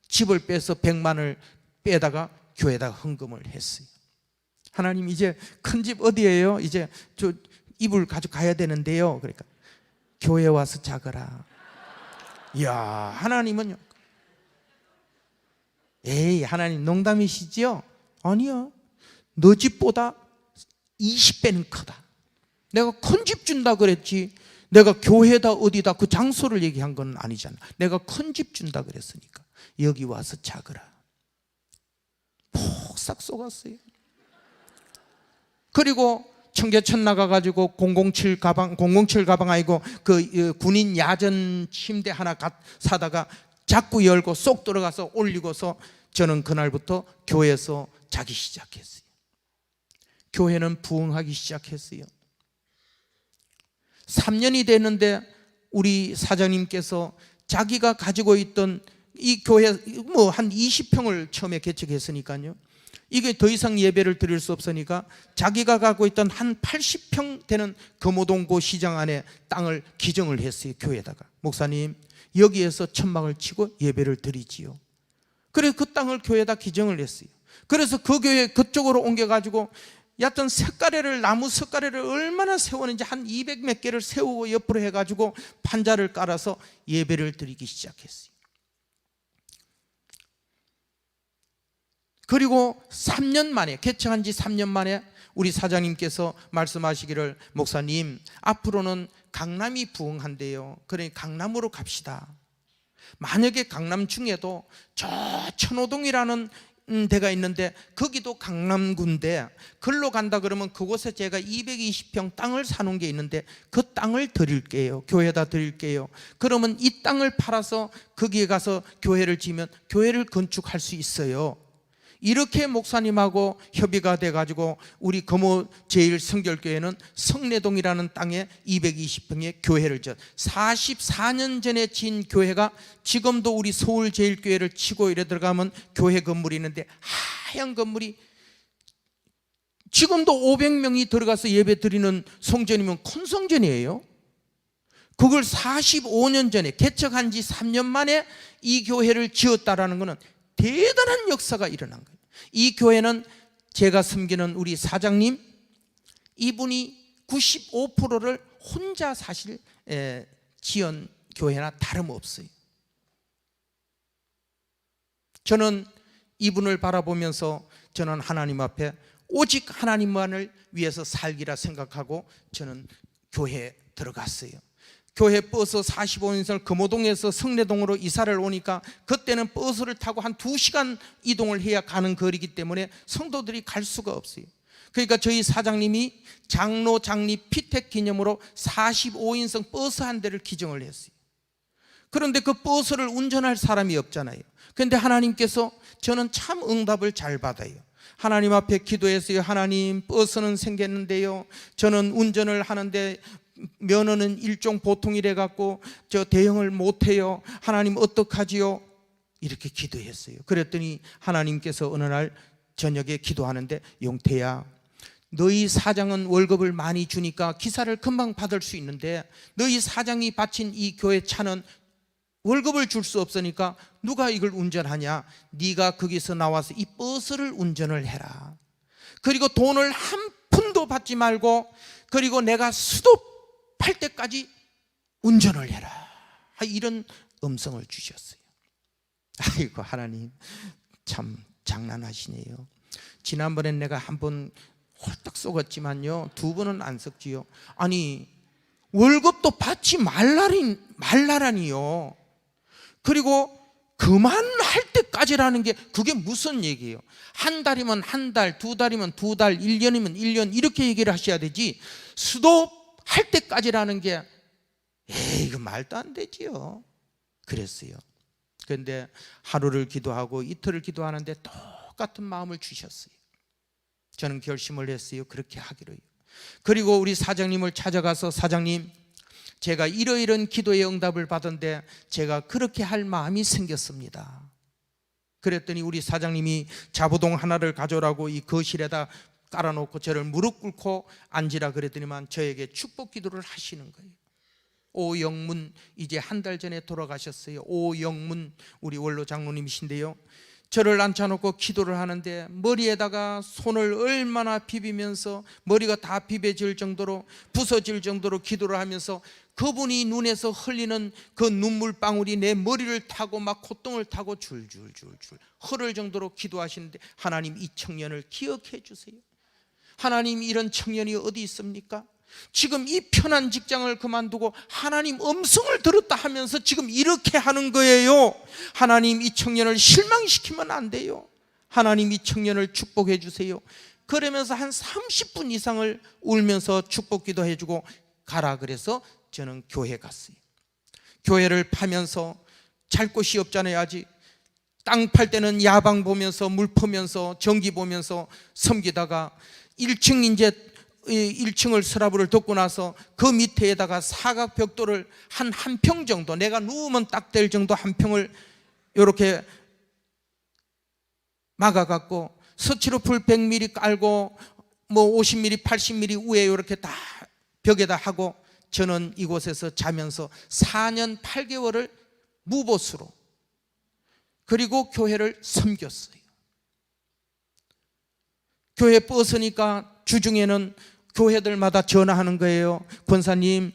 집을 빼서 100만 원을 빼다가 교회에다가 헌금을 했어요. 하나님, 이제 큰 집 어디예요? 이제 저 이불 가져가야 되는데요. 그러니까 교회 와서 자거라. 이야, 하나님은요, 에이, 하나님 농담이시지요? 아니요, 너 집보다 20배는 크다. 내가 큰 집 준다 그랬지, 내가 교회다 어디다 그 장소를 얘기한 건 아니잖아. 내가 큰 집 준다 그랬으니까 여기 와서 자거라. 폭삭 쏘갔어요. 그리고 청계천 나가가지고 007 가방 아니고 그 군인 야전 침대 하나 사다가 자꾸 열고 쏙 들어가서 올리고서 저는 그날부터 교회에서 자기 시작했어요. 교회는 부흥하기 시작했어요. 3년이 됐는데 우리 사장님께서 자기가 가지고 있던 이 교회 한 20평을 처음에 개척했으니까요, 이게 더 이상 예배를 드릴 수 없으니까 자기가 갖고 있던 한 80평 되는 금호동고 시장 안에 땅을 기증을 했어요. 교회에다가, 목사님, 여기에서 천막을 치고 예배를 드리지요. 그래서 그 땅을 교회에다 기증을 했어요. 그래서 그 교회 그쪽으로 옮겨가지고 얕은 나무 석가래를 얼마나 세우는지 한 200 몇 개를 세우고 옆으로 해가지고 판자를 깔아서 예배를 드리기 시작했어요. 그리고 3년 만에, 개척한 지 3년 만에 우리 사장님께서 말씀하시기를, 목사님, 앞으로는 강남이 부흥한대요. 그러니 강남으로 갑시다. 만약에 강남 중에도 저 천호동이라는 데가 있는데 거기도 강남구인데 글로 간다 그러면 그곳에 제가 220평 땅을 사놓은 게 있는데 그 땅을 드릴게요. 교회에다 드릴게요. 그러면 이 땅을 팔아서 거기에 가서 교회를 지으면 교회를 건축할 수 있어요. 이렇게 목사님하고 협의가 돼가지고 우리 금호 제1성결교회는 성내동이라는 땅에 220평의 교회를 44년 전에 지은 교회가 지금도 우리 서울제일교회를 치고 이래 들어가면 교회 건물이 있는데 하얀 건물이 지금도 500명이 들어가서 예배 드리는 성전이면 큰 성전이에요. 그걸 45년 전에 개척한 지 3년 만에 이 교회를 지었다라는 것은 대단한 역사가 일어난 거예요. 이 교회는 제가 섬기는 우리 사장님, 이분이 95%를 혼자 사실 지은 교회나 다름없어요. 저는 이분을 바라보면서 저는 하나님 앞에 오직 하나님만을 위해서 살기라 생각하고 저는 교회에 들어갔어요. 교회 버스 45인승을 금호동에서 성내동으로 이사를 오니까 그때는 버스를 타고 한 2시간 이동을 해야 가는 거리이기 때문에 성도들이 갈 수가 없어요. 그러니까 저희 사장님이 장로 장립 피택 기념으로 45인승 버스 한 대를 기증을 했어요. 그런데 그 버스를 운전할 사람이 없잖아요. 그런데 하나님께서, 저는 참 응답을 잘 받아요. 하나님 앞에 기도했어요. 하나님, 버스는 생겼는데요, 저는 운전을 하는데 면허는 일종 보통이래 갖고 저 대응을 못해요. 하나님 어떡하지요? 이렇게 기도했어요. 그랬더니 하나님께서 어느 날 저녁에 기도하는데, 용태야, 너희 사장은 월급을 많이 주니까 기사를 금방 받을 수 있는데 너희 사장이 바친 이 교회 차는 월급을 줄 수 없으니까 누가 이걸 운전하냐? 네가 거기서 나와서 이 버스를 운전을 해라. 그리고 돈을 한 푼도 받지 말고, 그리고 내가 수도할 때까지 운전을 해라. 이런 음성을 주셨어요. 아이고, 하나님 참 장난하시네요. 지난번엔 내가 한 번 홀딱 쏘았지만요, 두 번은 안 썩지요. 아니, 월급도 받지 말라라니요. 그리고 그만할 때까지라는 게 그게 무슨 얘기예요? 한 달이면 한 달, 두 달이면 두 달, 1년이면 1년 이렇게 얘기를 하셔야 되지, 수도할 때까지라는 게, 이거 말도 안 되지요. 그랬어요. 그런데 하루를 기도하고 이틀을 기도하는데 똑같은 마음을 주셨어요. 저는 결심을 했어요. 그렇게 하기로요. 그리고 우리 사장님을 찾아가서, 사장님, 제가 이러이런 기도의 응답을 받은데 제가 그렇게 할 마음이 생겼습니다. 그랬더니 우리 사장님이 자부동 하나를 가져오라고 이 거실에다 깔아놓고 저를 무릎 꿇고 앉으라 그랬더니만 저에게 축복 기도를 하시는 거예요. 오영문, 이제 한 달 전에 돌아가셨어요. 오영문 우리 원로 장로님이신데요, 저를 앉혀놓고 기도를 하는데 머리에다가 손을 얼마나 비비면서 머리가 다 비벼질 정도로, 부서질 정도로 기도를 하면서 그분이 눈에서 흘리는 그 눈물방울이 내 머리를 타고 막 콧등을 타고 줄줄줄줄 흐를 정도로 기도하시는데, 하나님, 이 청년을 기억해 주세요. 하나님, 이런 청년이 어디 있습니까? 지금 이 편한 직장을 그만두고 하나님 음성을 들었다 하면서 지금 이렇게 하는 거예요. 하나님, 이 청년을 실망시키면 안 돼요. 하나님, 이 청년을 축복해 주세요. 그러면서 한 30분 이상을 울면서 축복 기도해주고 가라 그래서 저는 교회 갔어요. 교회를 파면서 잘 곳이 없잖아요. 아직 땅 팔 때는 야방 보면서 물 퍼면서 전기 보면서 섬기다가 1층을 서라부를 덮고 나서 그 밑에다가 사각 벽돌을 한 평 정도, 내가 누우면 딱 될 정도 한 평을 이렇게 막아갖고 스티로폴 100mm 깔고 뭐 50mm 80mm 위에 이렇게 다 벽에다 하고, 저는 이곳에서 자면서 4년 8개월을 무보수로, 그리고 교회를 섬겼어요. 교회 버스니까 주중에는 교회들마다 전화하는 거예요. 권사님,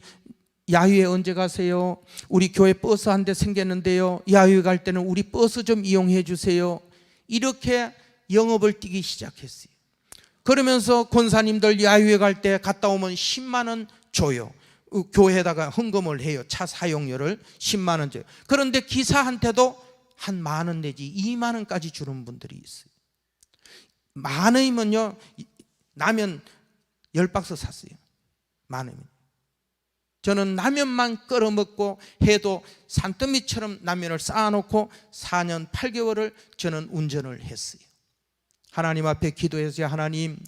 야유회 언제 가세요? 우리 교회 버스 한 대 생겼는데요, 야유회 갈 때는 우리 버스 좀 이용해 주세요. 이렇게 영업을 뛰기 시작했어요. 그러면서 권사님들 야유회 갈 때 갔다 오면 10만 원 줘요. 교회에다가 헌금을 해요. 차 사용료를 10만 원 줘요. 그런데 기사한테도 한 만 원 내지 2만 원까지 주는 분들이 있어요. 만 원이면요, 라면 10박스 샀어요. 만 원이면. 저는 라면만 끓여 먹고 해도 산더미처럼 라면을 쌓아놓고 4년 8개월을 저는 운전을 했어요. 하나님 앞에 기도해서, 하나님,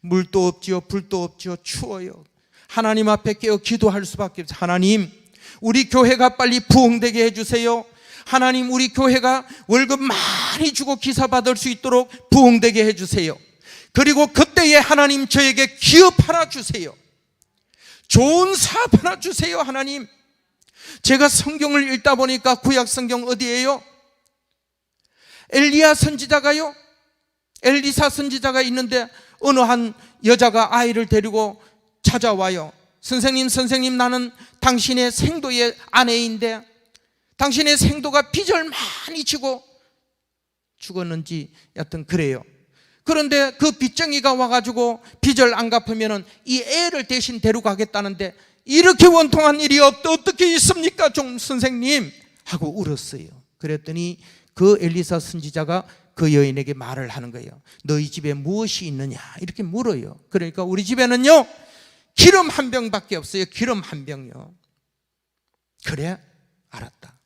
물도 없지요, 불도 없지요, 추워요. 하나님 앞에 깨어 기도할 수밖에 없어요. 하나님, 우리 교회가 빨리 부흥되게 해주세요. 하나님, 우리 교회가 월급 많이 주고 기사 받을 수 있도록 부흥되게 해주세요. 그리고 그때에 하나님, 저에게 기업 하나 주세요. 좋은 사업 하나 주세요. 하나님, 제가 성경을 읽다 보니까 구약 성경 어디예요? 엘리야 선지자가요, 엘리사 선지자가 있는데 어느 한 여자가 아이를 데리고 찾아와요. 선생님, 나는 당신의 생도의 아내인데 당신의 생도가 빚을 많이 지고 죽었는지 여튼 그래요. 그런데 그 빚쟁이가 와가지고 빚을 안 갚으면 이 애를 대신 데려가겠다는데 이렇게 원통한 일이 어떻게 있습니까? 좀 선생님 하고 울었어요. 그랬더니 그 엘리사 선지자가 그 여인에게 말을 하는 거예요. 너희 집에 무엇이 있느냐 이렇게 물어요. 그러니까 우리 집에는요 기름 한 병밖에 없어요. 기름 한 병요. 그래? 알았다.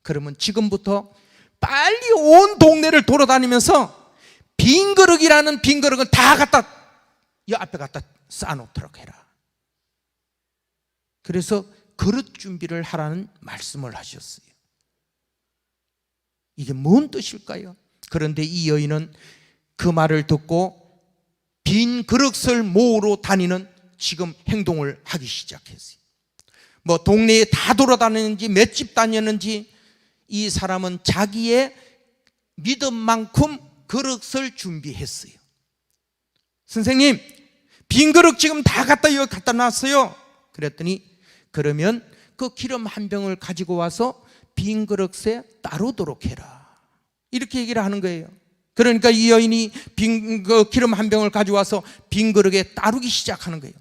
그러면 지금부터 빨리 온 동네를 돌아다니면서 빈 그릇이라는 빈 그릇을 다 갖다 이 앞에 갖다 쌓아놓도록 해라. 그래서 그릇 준비를 하라는 말씀을 하셨어요. 이게 뭔 뜻일까요? 그런데 이 여인은 그 말을 듣고 빈 그릇을 모으러 다니는 지금 행동을 하기 시작했어요. 뭐 동네에 다 돌아다니는지 몇 집 다녔는지 이 사람은 자기의 믿음만큼 그릇을 준비했어요. 선생님, 빈 그릇 지금 다 여기 갖다 놨어요. 그랬더니 그러면 그 기름 한 병을 가지고 와서 빈 그릇에 따르도록 해라. 이렇게 얘기를 하는 거예요. 그러니까 이 여인이 그 기름 한 병을 가져와서 빈 그릇에 따르기 시작하는 거예요.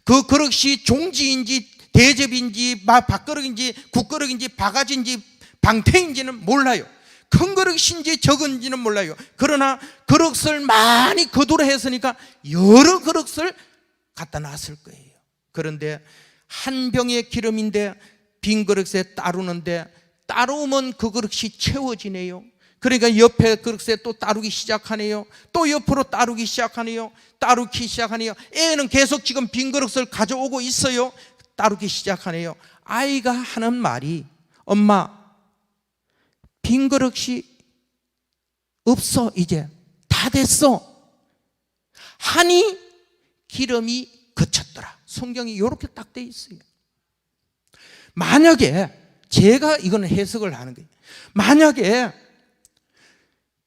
그 그릇이 종지인지 대접인지 밥그릇인지 국그릇인지 바가지인지 방탱인지는 몰라요. 큰 그릇인지 적은지는 몰라요. 그러나 그릇을 많이 거두려 했으니까 여러 그릇을 갖다 놨을 거예요. 그런데 한 병의 기름인데 빈 그릇에 따르는데 따르면 그 그릇이 채워지네요. 그러니까 옆에 그릇에 또 따르기 시작하네요. 또 옆으로 따르기 시작하네요. 따르기 시작하네요. 애는 계속 지금 빈 그릇을 가져오고 있어요. 따르기 시작하네요. 아이가 하는 말이 엄마 빈 그릇이 없어. 이제 다 됐어 하니 기름이 그쳤더라. 성경이 이렇게 딱 돼 있어요. 만약에 제가 이거는 해석을 하는 거예요. 만약에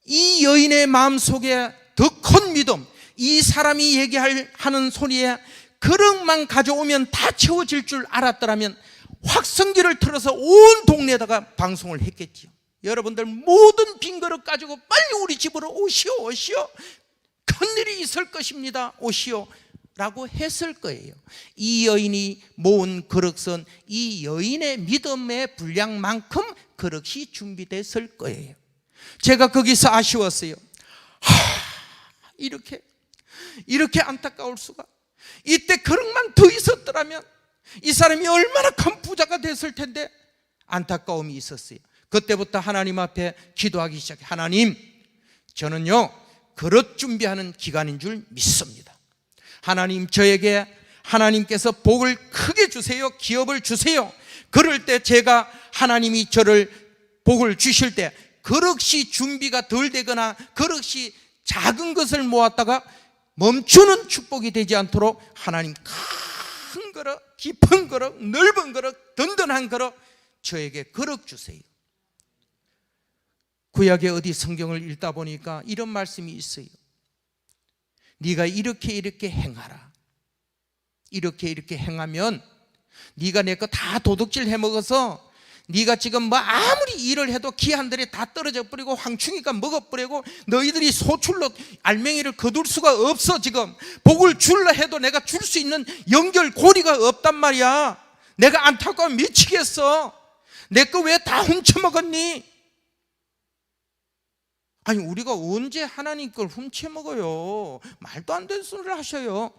이 여인의 마음속에 더 큰 믿음, 이 사람이 얘기하는 소리에 그릇만 가져오면 다 채워질 줄 알았더라면 확성기를 틀어서 온 동네에다가 방송을 했겠지요. 여러분들 모든 빈 그릇 가지고 빨리 우리 집으로 오시오 오시오, 큰일이 있을 것입니다 오시오 라고 했을 거예요. 이 여인이 모은 그릇은 이 여인의 믿음의 분량만큼 그릇이 준비됐을 거예요. 제가 거기서 아쉬웠어요. 이렇게 안타까울 수가. 이때 그릇만 더 있었더라면 이 사람이 얼마나 큰 부자가 됐을 텐데. 안타까움이 있었어요. 그때부터 하나님 앞에 기도하기 시작해. 하나님, 저는요 그릇 준비하는 기간인 줄 믿습니다. 하나님, 저에게 하나님께서 복을 크게 주세요. 기업을 주세요. 그럴 때 제가 하나님이 저를 복을 주실 때 그릇이 준비가 덜 되거나 그릇이 작은 것을 모았다가 멈추는 축복이 되지 않도록 하나님 큰 그릇, 깊은 그릇, 넓은 그릇, 든든한 그릇 저에게 그릇 주세요. 구약의 어디 성경을 읽다 보니까 이런 말씀이 있어요. 네가 이렇게 행하라. 이렇게 행하면 네가 내 거 다 도둑질 해먹어서 네가 지금 뭐 아무리 일을 해도 기한들이 다 떨어져 버리고 황충이가 먹어버리고 너희들이 소출로 알맹이를 거둘 수가 없어. 지금 복을 줄라 해도 내가 줄 수 있는 연결고리가 없단 말이야. 내가 안타까워 미치겠어. 내 거 왜 다 훔쳐먹었니? 아니, 우리가 언제 하나님 걸 훔쳐먹어요? 말도 안 되는 소리를 하셔요.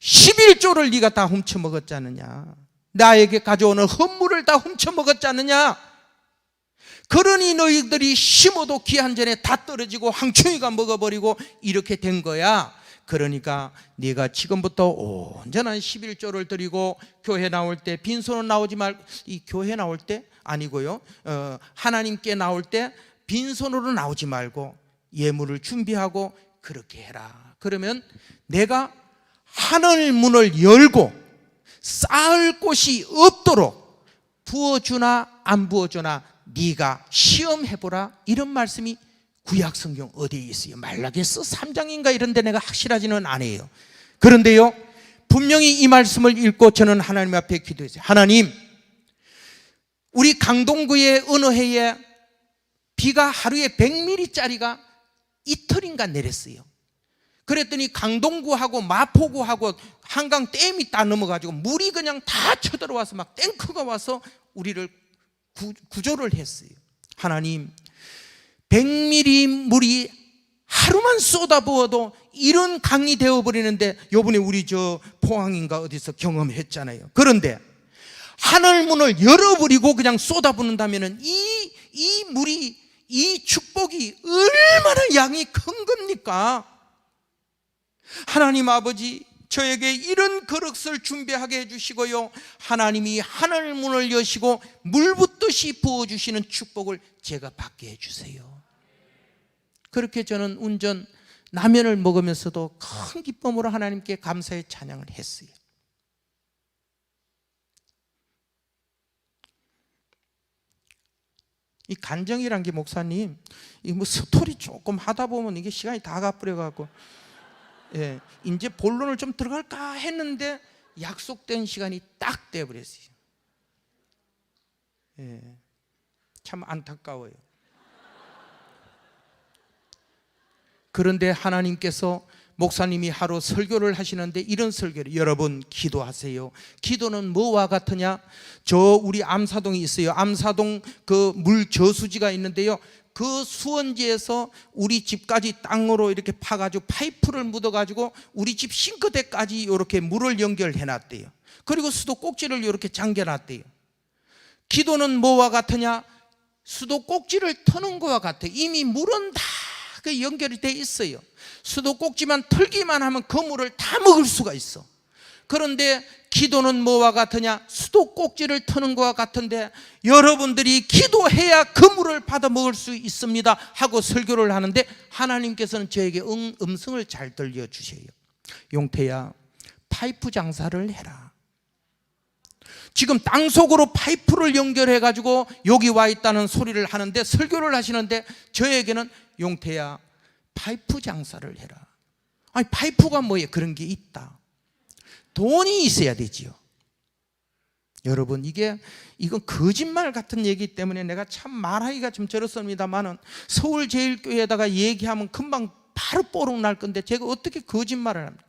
11조를 네가 다 훔쳐먹었지 않느냐? 나에게 가져오는 헌물을 다 훔쳐먹었지 않느냐? 그러니 너희들이 심어도 기한 전에 다 떨어지고 황충이가 먹어버리고 이렇게 된 거야. 그러니까 네가 지금부터 온전한 11조를 드리고 교회 나올 때 빈손으로 나오지 말고, 이 교회 나올 때 아니고요, 하나님께 나올 때 빈손으로 나오지 말고 예물을 준비하고 그렇게 해라. 그러면 내가 하늘 문을 열고 쌓을 곳이 없도록 부어주나 안 부어주나 네가 시험해보라. 이런 말씀이 구약성경 어디에 있어요? 말라기서 3장인가 이런 데 내가 확실하지는 않아요. 그런데요, 분명히 이 말씀을 읽고 저는 하나님 앞에 기도했어요. 하나님, 우리 강동구의 어느 해에 비가 하루에 100mm짜리가 이틀인가 내렸어요. 그랬더니 강동구하고 마포구하고 한강 댐이 다 넘어가지고 물이 그냥 다 쳐들어와서 막 탱크가 와서 우리를 구조를 했어요. 하나님, 100mm 물이 하루만 쏟아부어도 이런 강이 되어버리는데, 요번에 우리 저 포항인가 어디서 경험했잖아요. 그런데 하늘문을 열어버리고 그냥 쏟아붓는다면 이 물이, 이 축복이 얼마나 양이 큰 겁니까? 하나님 아버지, 저에게 이런 그릇을 준비하게 해주시고요, 하나님이 하늘문을 여시고 물붓듯이 부어주시는 축복을 제가 받게 해주세요. 그렇게 저는 운전 라면을 먹으면서도 큰 기쁨으로 하나님께 감사의 찬양을 했어요. 이 간정이란 게, 목사님, 이 뭐 스토리 조금 하다 보면 이게 시간이 다 가버려갖고, 예, 이제 본론을 좀 들어갈까 했는데 약속된 시간이 딱 돼버렸어요. 예, 참 안타까워요. 그런데 하나님께서, 목사님이 하루 설교를 하시는데 이런 설교를, 여러분 기도하세요. 기도는 뭐와 같으냐? 저 우리 암사동이 있어요. 암사동 그 물 저수지가 있는데요, 그 수원지에서 우리 집까지 땅으로 이렇게 파가지고 파이프를 묻어가지고 우리 집 싱크대까지 이렇게 물을 연결해 놨대요. 그리고 수도 꼭지를 이렇게 잠겨 놨대요. 기도는 뭐와 같으냐? 수도 꼭지를 터는 것과 같아요. 이미 물은 다 그 연결이 돼 있어요. 수도 꼭지만 털기만 하면 그 물을 다 먹을 수가 있어. 그런데 기도는 뭐와 같으냐? 수도 꼭지를 터는 것과 같은데, 여러분들이 기도해야 그 물을 받아 먹을 수 있습니다 하고 설교를 하는데, 하나님께서는 저에게 음성을 잘 들려주세요. 용태야, 파이프 장사를 해라. 지금 땅속으로 파이프를 연결해 가지고 여기 와 있다는 소리를 하는데, 설교를 하시는데 저에게는, 용태야, 파이프 장사를 해라. 아니, 파이프가 뭐예요? 그런 게 있다. 돈이 있어야 되지요. 여러분, 이건 거짓말 같은 얘기 때문에 내가 참 말하기가 좀 저렇습니다만은, 서울제일교회에다가 얘기하면 금방 바로 뽀록 날 건데 제가 어떻게 거짓말을 합니까?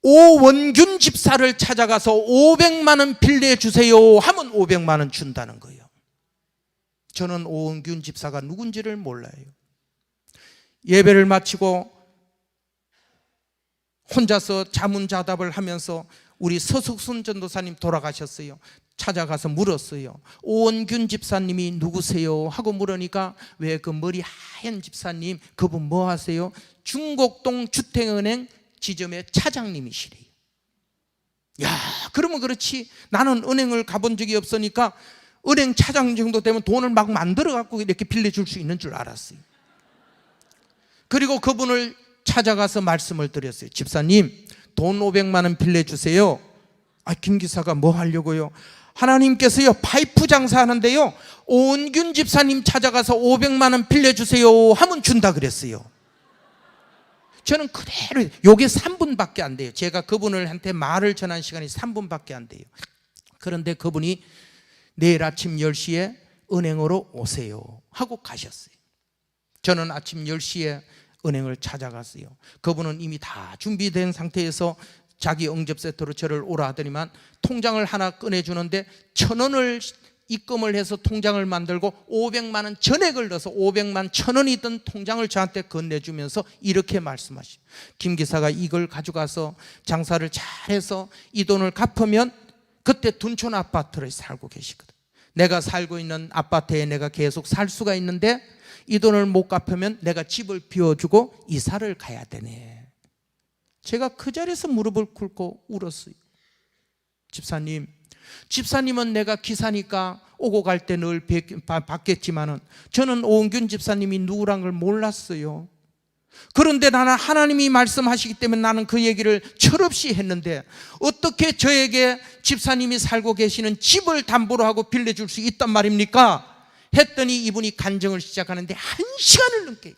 오원균 집사를 찾아가서 500만 원 빌려주세요 하면 500만 원 준다는 거예요. 저는 오원균 집사가 누군지를 몰라요. 예배를 마치고 혼자서 자문자답을 하면서 우리 서석순 전도사님 돌아가셨어요. 찾아가서 물었어요. 오원균 집사님이 누구세요? 하고 물으니까, 왜 그 머리 하얀 집사님, 그분 뭐 하세요? 중곡동 주택은행 지점의 차장님이시래요. 야, 그러면 그렇지, 나는 은행을 가본 적이 없으니까 은행 차장 정도 되면 돈을 막 만들어 갖고 이렇게 빌려줄 수 있는 줄 알았어요. 그리고 그분을 찾아가서 말씀을 드렸어요. 집사님, 돈 500만 원 빌려주세요. 아, 김 기사가 뭐 하려고요? 하나님께서요, 파이프 장사하는데요, 오은균 집사님 찾아가서 500만 원 빌려주세요 하면 준다 그랬어요. 저는 그대로, 요게 3분밖에 안 돼요. 제가 그분을 한테 말을 전한 시간이 3분밖에 안 돼요. 그런데 그분이 내일 아침 10시에 은행으로 오세요 하고 가셨어요. 저는 아침 10시에 은행을 찾아갔어요. 그분은 이미 다 준비된 상태에서 자기 응접 세트로 저를 오라 하더니만, 통장을 하나 꺼내주는데 1,000원을 입금을 해서 통장을 만들고 500만 원 전액을 넣어서 500만 1,000원이 든 통장을 저한테 건네주면서 이렇게 말씀하시죠. 김 기사가 이걸 가져가서 장사를 잘해서 이 돈을 갚으면, 그때 둔촌 아파트를 살고 계시거든. 내가 살고 있는 아파트에 내가 계속 살 수가 있는데, 이 돈을 못 갚으면 내가 집을 비워주고 이사를 가야 되네. 제가 그 자리에서 무릎을 꿇고 울었어요. 집사님은 내가 기사니까 오고 갈 때 늘 뵙겠지만은, 저는 오은균 집사님이 누구란 걸 몰랐어요. 그런데 나는 하나님이 말씀하시기 때문에 나는 그 얘기를 철없이 했는데, 어떻게 저에게 집사님이 살고 계시는 집을 담보로 하고 빌려줄 수 있단 말입니까? 했더니 이분이 간증을 시작하는데 1시간을 넘게,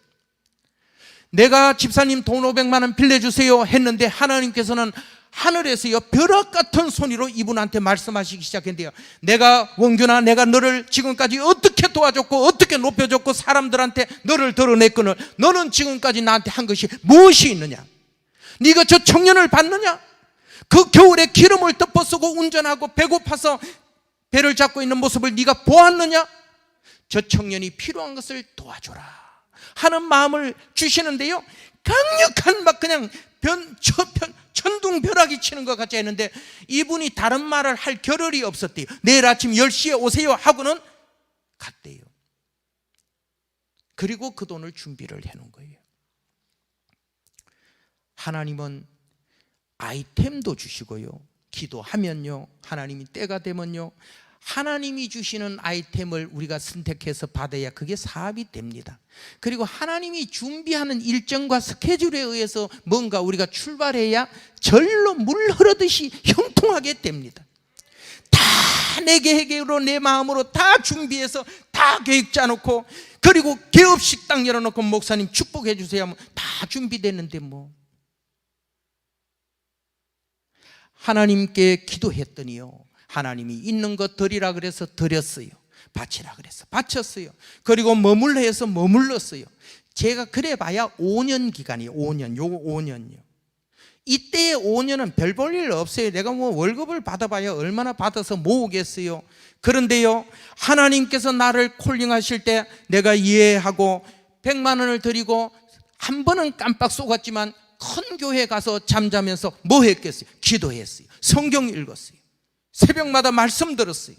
내가 집사님 돈 500만 원 빌려주세요 했는데 하나님께서는 하늘에서요, 벼락 같은 소리로 이분한테 말씀하시기 시작했는데요, 내가, 원균아, 내가 너를 지금까지 어떻게 도와줬고 어떻게 높여줬고 사람들한테 너를 드러냈거늘 너는 지금까지 나한테 한 것이 무엇이 있느냐? 네가 저 청년을 봤느냐? 그 겨울에 기름을 덮어쓰고 운전하고 배고파서 배를 잡고 있는 모습을 네가 보았느냐? 저 청년이 필요한 것을 도와줘라 하는 마음을 주시는데요, 강력한 막 그냥 천둥벼락이 치는 것 같이 했는데 이분이 다른 말을 할 겨를이 없었대요. 내일 아침 10시에 오세요 하고는 갔대요. 그리고 그 돈을 준비를 해놓은 거예요. 하나님은 아이템도 주시고요, 기도하면요, 하나님이 때가 되면요, 하나님이 주시는 아이템을 우리가 선택해서 받아야 그게 사업이 됩니다. 그리고 하나님이 준비하는 일정과 스케줄에 의해서 뭔가 우리가 출발해야 절로 물 흐르듯이 형통하게 됩니다. 다 내 계획으로 내 마음으로 다 준비해서 다 계획 짜놓고, 그리고 개업식당 열어놓고 목사님 축복해 주세요 하면 다 준비됐는데 뭐. 하나님께 기도했더니요, 하나님이 있는 것 드리라 그래서 드렸어요. 바치라 그래서 바쳤어요. 그리고 머물러 해서 머물렀어요. 제가 그래 봐야 5년 기간이에요. 5년, 요거 5년요. 이때의 5년은 별 볼 일 없어요. 내가 뭐 월급을 받아봐야 얼마나 받아서 모으겠어요. 그런데요, 하나님께서 나를 콜링하실 때 내가 이해하고 100만 원을 드리고 한 번은 깜빡 속았지만 큰 교회 가서 잠자면서 뭐 했겠어요? 기도했어요. 성경 읽었어요. 새벽마다 말씀 들었어요.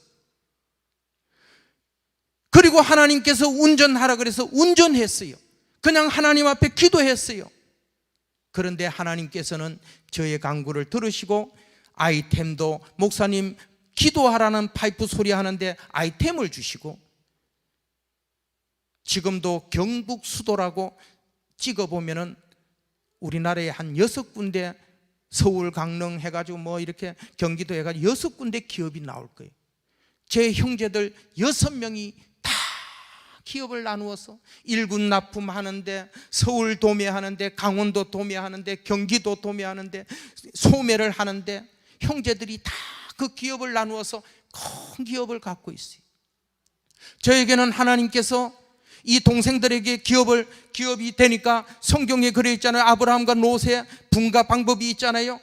그리고 하나님께서 운전하라 그래서 운전했어요. 그냥 하나님 앞에 기도했어요. 그런데 하나님께서는 저의 간구를 들으시고 아이템도, 목사님 기도하라는 파이프 소리 하는데 아이템을 주시고, 지금도 경북 수도라고 찍어보면은 우리나라에 한 6군데, 서울, 강릉 해가지고 뭐 이렇게 경기도 해가지고 6군데 기업이 나올 거예요. 제 형제들 6명이 다 기업을 나누어서 일군 납품하는데, 서울 도매하는데, 강원도 도매하는데, 경기도 도매하는데, 소매를 하는데, 형제들이 다 그 기업을 나누어서 큰 기업을 갖고 있어요. 저에게는 하나님께서 이 동생들에게 기업이 되니까 성경에 그래 있잖아요. 아브라함과 롯의 분가 방법이 있잖아요.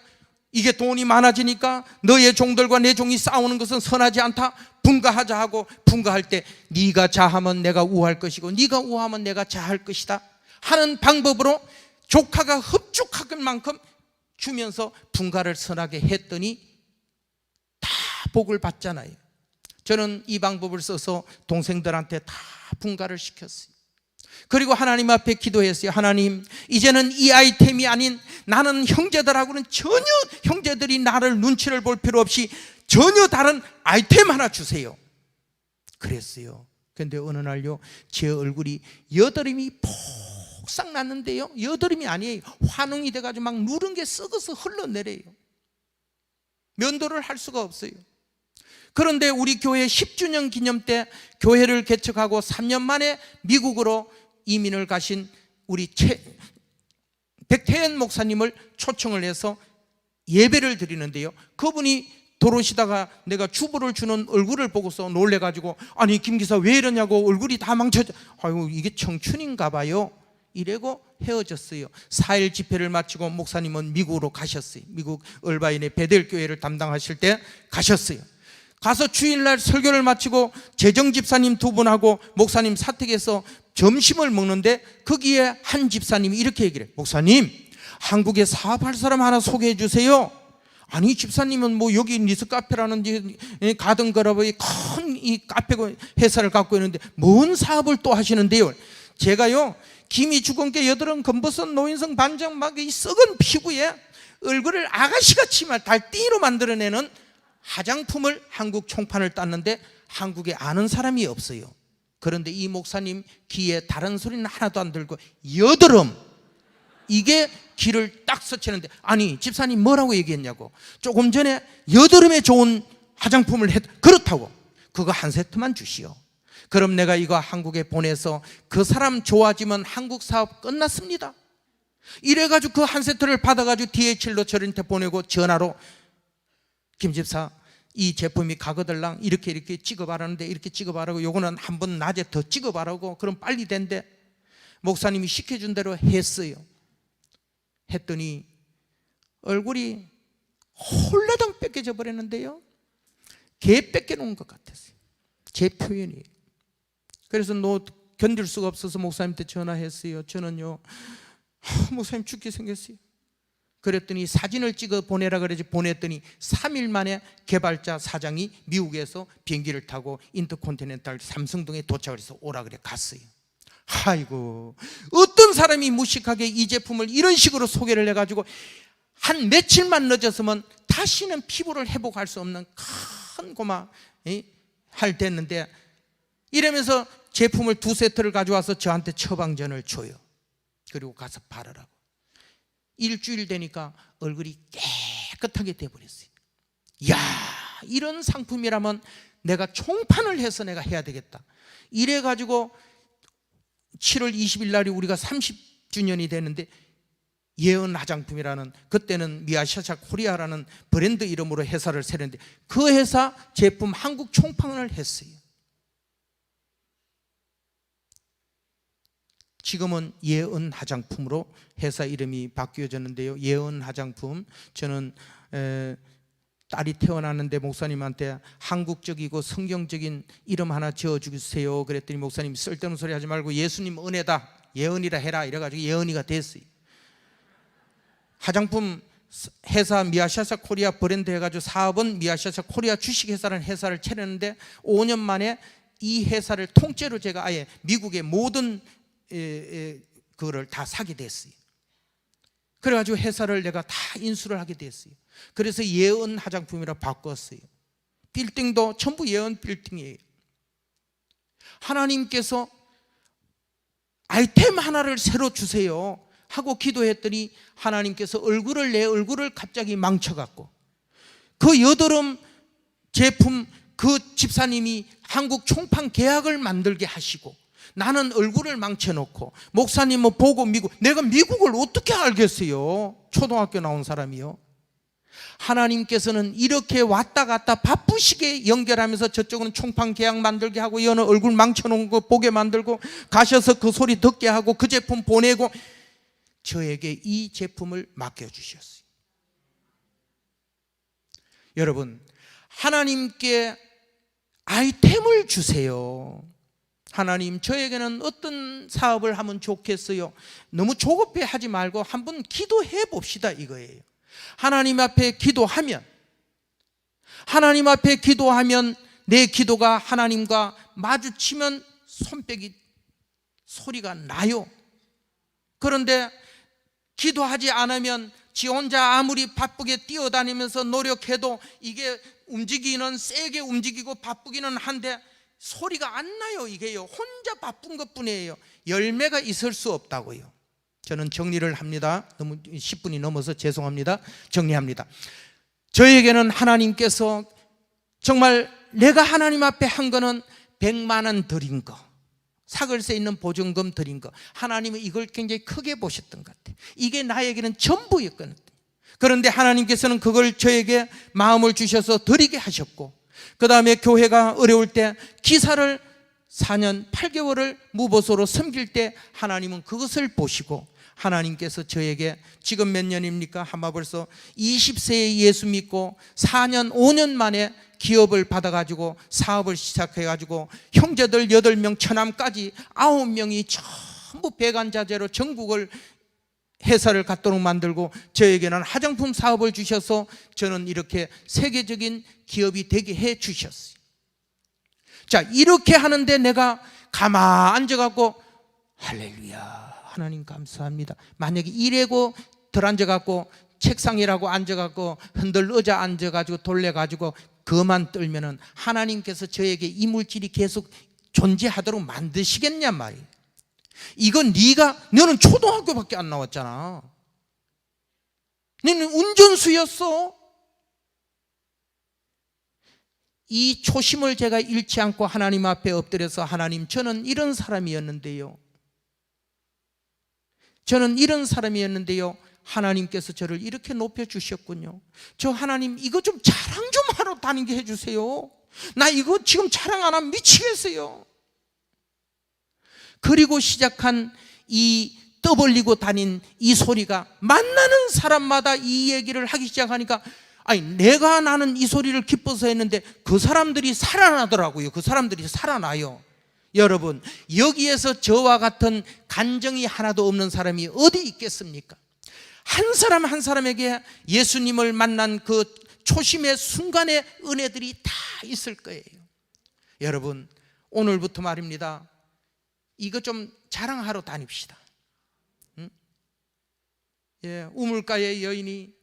이게 돈이 많아지니까 너의 종들과 내 종이 싸우는 것은 선하지 않다. 분가하자 하고, 분가할 때 네가 자하면 내가 우할 것이고 네가 우하면 내가 자할 것이다 하는 방법으로 조카가 흡족할 만큼 주면서 분가를 선하게 했더니 다 복을 받잖아요. 저는 이 방법을 써서 동생들한테 다 분가를 시켰어요. 그리고 하나님 앞에 기도했어요. 하나님, 이제는 이 아이템이 아닌 나는 형제들하고는 전혀, 형제들이 나를 눈치를 볼 필요 없이 전혀 다른 아이템 하나 주세요. 그랬어요. 그런데 어느 날요, 제 얼굴이 여드름이 폭삭 났는데요, 여드름이 아니에요. 환웅이 돼가지고 막 누른 게 썩어서 흘러내려요. 면도를 할 수가 없어요. 그런데 우리 교회 10주년 기념 때 교회를 개척하고 3년 만에 미국으로 이민을 가신 우리 백태현 목사님을 초청을 해서 예배를 드리는데요, 그분이 돌아오시다가 내가 주보를 주는 얼굴을 보고서 놀래가지고, 아니 김 기사 왜 이러냐고, 얼굴이 다 망쳐져, 아유 이게 청춘인가 봐요 이래고 헤어졌어요. 4일 집회를 마치고 목사님은 미국으로 가셨어요. 미국 얼바인의 베델 교회를 담당하실 때 가셨어요. 가서 주일날 설교를 마치고 재정 집사님 2분하고 목사님 사택에서 점심을 먹는데, 거기에 한 집사님이 이렇게 얘기를 해요. 목사님, 한국에 사업할 사람 하나 소개해 주세요. 아니 집사님은 뭐 여기 니스 카페라는 가든 거라고의 큰 이 카페 회사를 갖고 있는데 뭔 사업을 또 하시는데요? 제가요, 김이 죽은 게 여드름, 검버섯, 노인성 반장 막 이 썩은 피부에 얼굴을 아가씨같이 막 달띠로 만들어내는 화장품을 한국 총판을 땄는데 한국에 아는 사람이 없어요. 그런데 이 목사님 귀에 다른 소리는 하나도 안 들고 여드름, 이게 귀를 딱 스치는데, 아니 집사님 뭐라고 얘기했냐고, 조금 전에 여드름에 좋은 화장품을 그렇다고, 그거 한 세트만 주시오. 그럼 내가 이거 한국에 보내서 그 사람 좋아지면 한국 사업 끝났습니다. 이래가지고 그 한 세트를 받아가지고 DHL로 저한테 보내고 전화로, 김 집사 이 제품이 가거들랑 이렇게 찍어바라는데 이렇게 찍어바라고, 요거는 한번 낮에 더 찍어바라고, 그럼 빨리 된대. 목사님이 시켜준 대로 했어요. 했더니 얼굴이 홀라당 뺏겨져 버렸는데요, 개 뺏겨놓은 것 같았어요. 제 표현이에요. 그래서 너 견딜 수가 없어서 목사님한테 전화했어요. 저는요, 목사님 죽게 생겼어요. 그랬더니 사진을 찍어 보내라 그러지, 보냈더니 3일 만에 개발자 사장이 미국에서 비행기를 타고 인터컨티넨탈 삼성동에 도착을 해서 오라 그래 갔어요. 아이고, 어떤 사람이 무식하게 이 제품을 이런 식으로 소개를 해가지고 한 며칠만 늦었으면 다시는 피부를 회복할 수 없는 큰 고마 할 됐는데, 이러면서 제품을 2세트를 가져와서 저한테 처방전을 줘요. 그리고 가서 바르라고. 일주일 되니까 얼굴이 깨끗하게 돼버렸어요. 이야, 이런 상품이라면 내가 총판을 해서 내가 해야 되겠다. 이래가지고 7월 20일 날이 우리가 30주년이 되는데, 예언 화장품이라는, 그때는 미아샤샤 코리아라는 브랜드 이름으로 회사를 세렸는데, 그 회사 제품 한국 총판을 했어요. 지금은 예언 화장품으로 회사 이름이 바뀌어졌는데요. 예언 화장품, 저는 딸이 태어났는데 목사님한테 한국적이고 성경적인 이름 하나 지어주세요 그랬더니 목사님이 쓸데없는 소리 하지 말고 예수님 은혜다, 예언이라 해라 이래가지고 예언이가 됐어요. 화장품 회사 미아샤샤 코리아 브랜드 해가지고 사업은 미아샤샤 코리아 주식회사라는 회사를 차렸는데, 5년 만에 이 회사를 통째로 제가 아예 미국의 모든 그거를 다 사게 됐어요. 그래가지고 회사를 내가 다 인수를 하게 됐어요. 그래서 예언 화장품이라 바꿨어요. 빌딩도 전부 예언 빌딩이에요. 하나님께서 아이템 하나를 새로 주세요 하고 기도했더니 하나님께서 내 얼굴을 갑자기 망쳐갖고, 그 여드름 제품 그 집사님이 한국 총판 계약을 만들게 하시고, 나는 얼굴을 망쳐놓고 목사님 뭐 보고 내가 미국을 어떻게 알겠어요? 초등학교 나온 사람이요. 하나님께서는 이렇게 왔다 갔다 바쁘시게 연결하면서 저쪽은 총판 계약 만들게 하고, 얘는 얼굴 망쳐놓은 거 보게 만들고, 가셔서 그 소리 듣게 하고 그 제품 보내고, 저에게 이 제품을 맡겨주셨어요. 여러분, 하나님께 아이템을 주세요. 하나님, 저에게는 어떤 사업을 하면 좋겠어요? 너무 조급해 하지 말고 한번 기도해 봅시다 이거예요. 하나님 앞에 기도하면 내 기도가 하나님과 마주치면 손뼉이 소리가 나요. 그런데 기도하지 않으면 지 혼자 아무리 바쁘게 뛰어다니면서 노력해도 이게 움직이는, 세게 움직이고 바쁘기는 한데 소리가 안 나요. 이게요, 혼자 바쁜 것뿐이에요. 열매가 있을 수 없다고요. 저는 정리를 합니다. 너무 10분이 넘어서 죄송합니다. 정리합니다. 저에게는 하나님께서 정말 내가 하나님 앞에 한 거는 100만 원 드린 거, 사글세 있는 보증금 드린 거, 하나님은 이걸 굉장히 크게 보셨던 것 같아요. 이게 나에게는 전부였거든요. 그런데 하나님께서는 그걸 저에게 마음을 주셔서 드리게 하셨고, 그 다음에 교회가 어려울 때 기사를 4년 8개월을 무보수로 섬길 때 하나님은 그것을 보시고, 하나님께서 저에게 지금 몇 년입니까? 아마 벌써 20세에 예수 믿고 4년 5년 만에 기업을 받아가지고 사업을 시작해가지고 형제들 8명 처남까지 9명이 전부 배관자재로 전국을 회사를 갖도록 만들고, 저에게는 화장품 사업을 주셔서 저는 이렇게 세계적인 기업이 되게 해 주셨어요. 자, 이렇게 하는데 내가 가만 앉아갖고 할렐루야 하나님 감사합니다, 만약에 이래고 들앉아갖고 책상이라고 앉아갖고 흔들 의자 앉아가지고 돌려가지고 그만 떨면은 하나님께서 저에게 이 물질이 계속 존재하도록 만드시겠냔 말이에요. 이건 너는 초등학교밖에 안 나왔잖아. 너는 운전수였어. 이 초심을 제가 잃지 않고 하나님 앞에 엎드려서, 하나님, 저는 이런 사람이었는데요, 하나님께서 저를 이렇게 높여주셨군요. 저 하나님, 이거 좀 자랑 좀 하러 다니게 해주세요. 나 이거 지금 자랑 안 하면 미치겠어요. 그리고 시작한 이 떠벌리고 다닌 이 소리가 만나는 사람마다 이 얘기를 하기 시작하니까, 아니, 내가 나는 이 소리를 기뻐서 했는데 그 사람들이 살아나더라고요. 그 사람들이 살아나요. 여러분, 여기에서 저와 같은 간정이 하나도 없는 사람이 어디 있겠습니까? 한 사람 한 사람에게 예수님을 만난 그 초심의 순간의 은혜들이 다 있을 거예요. 여러분, 오늘부터 말입니다. 이거 좀 자랑하러 다닙시다. 우물가의 여인이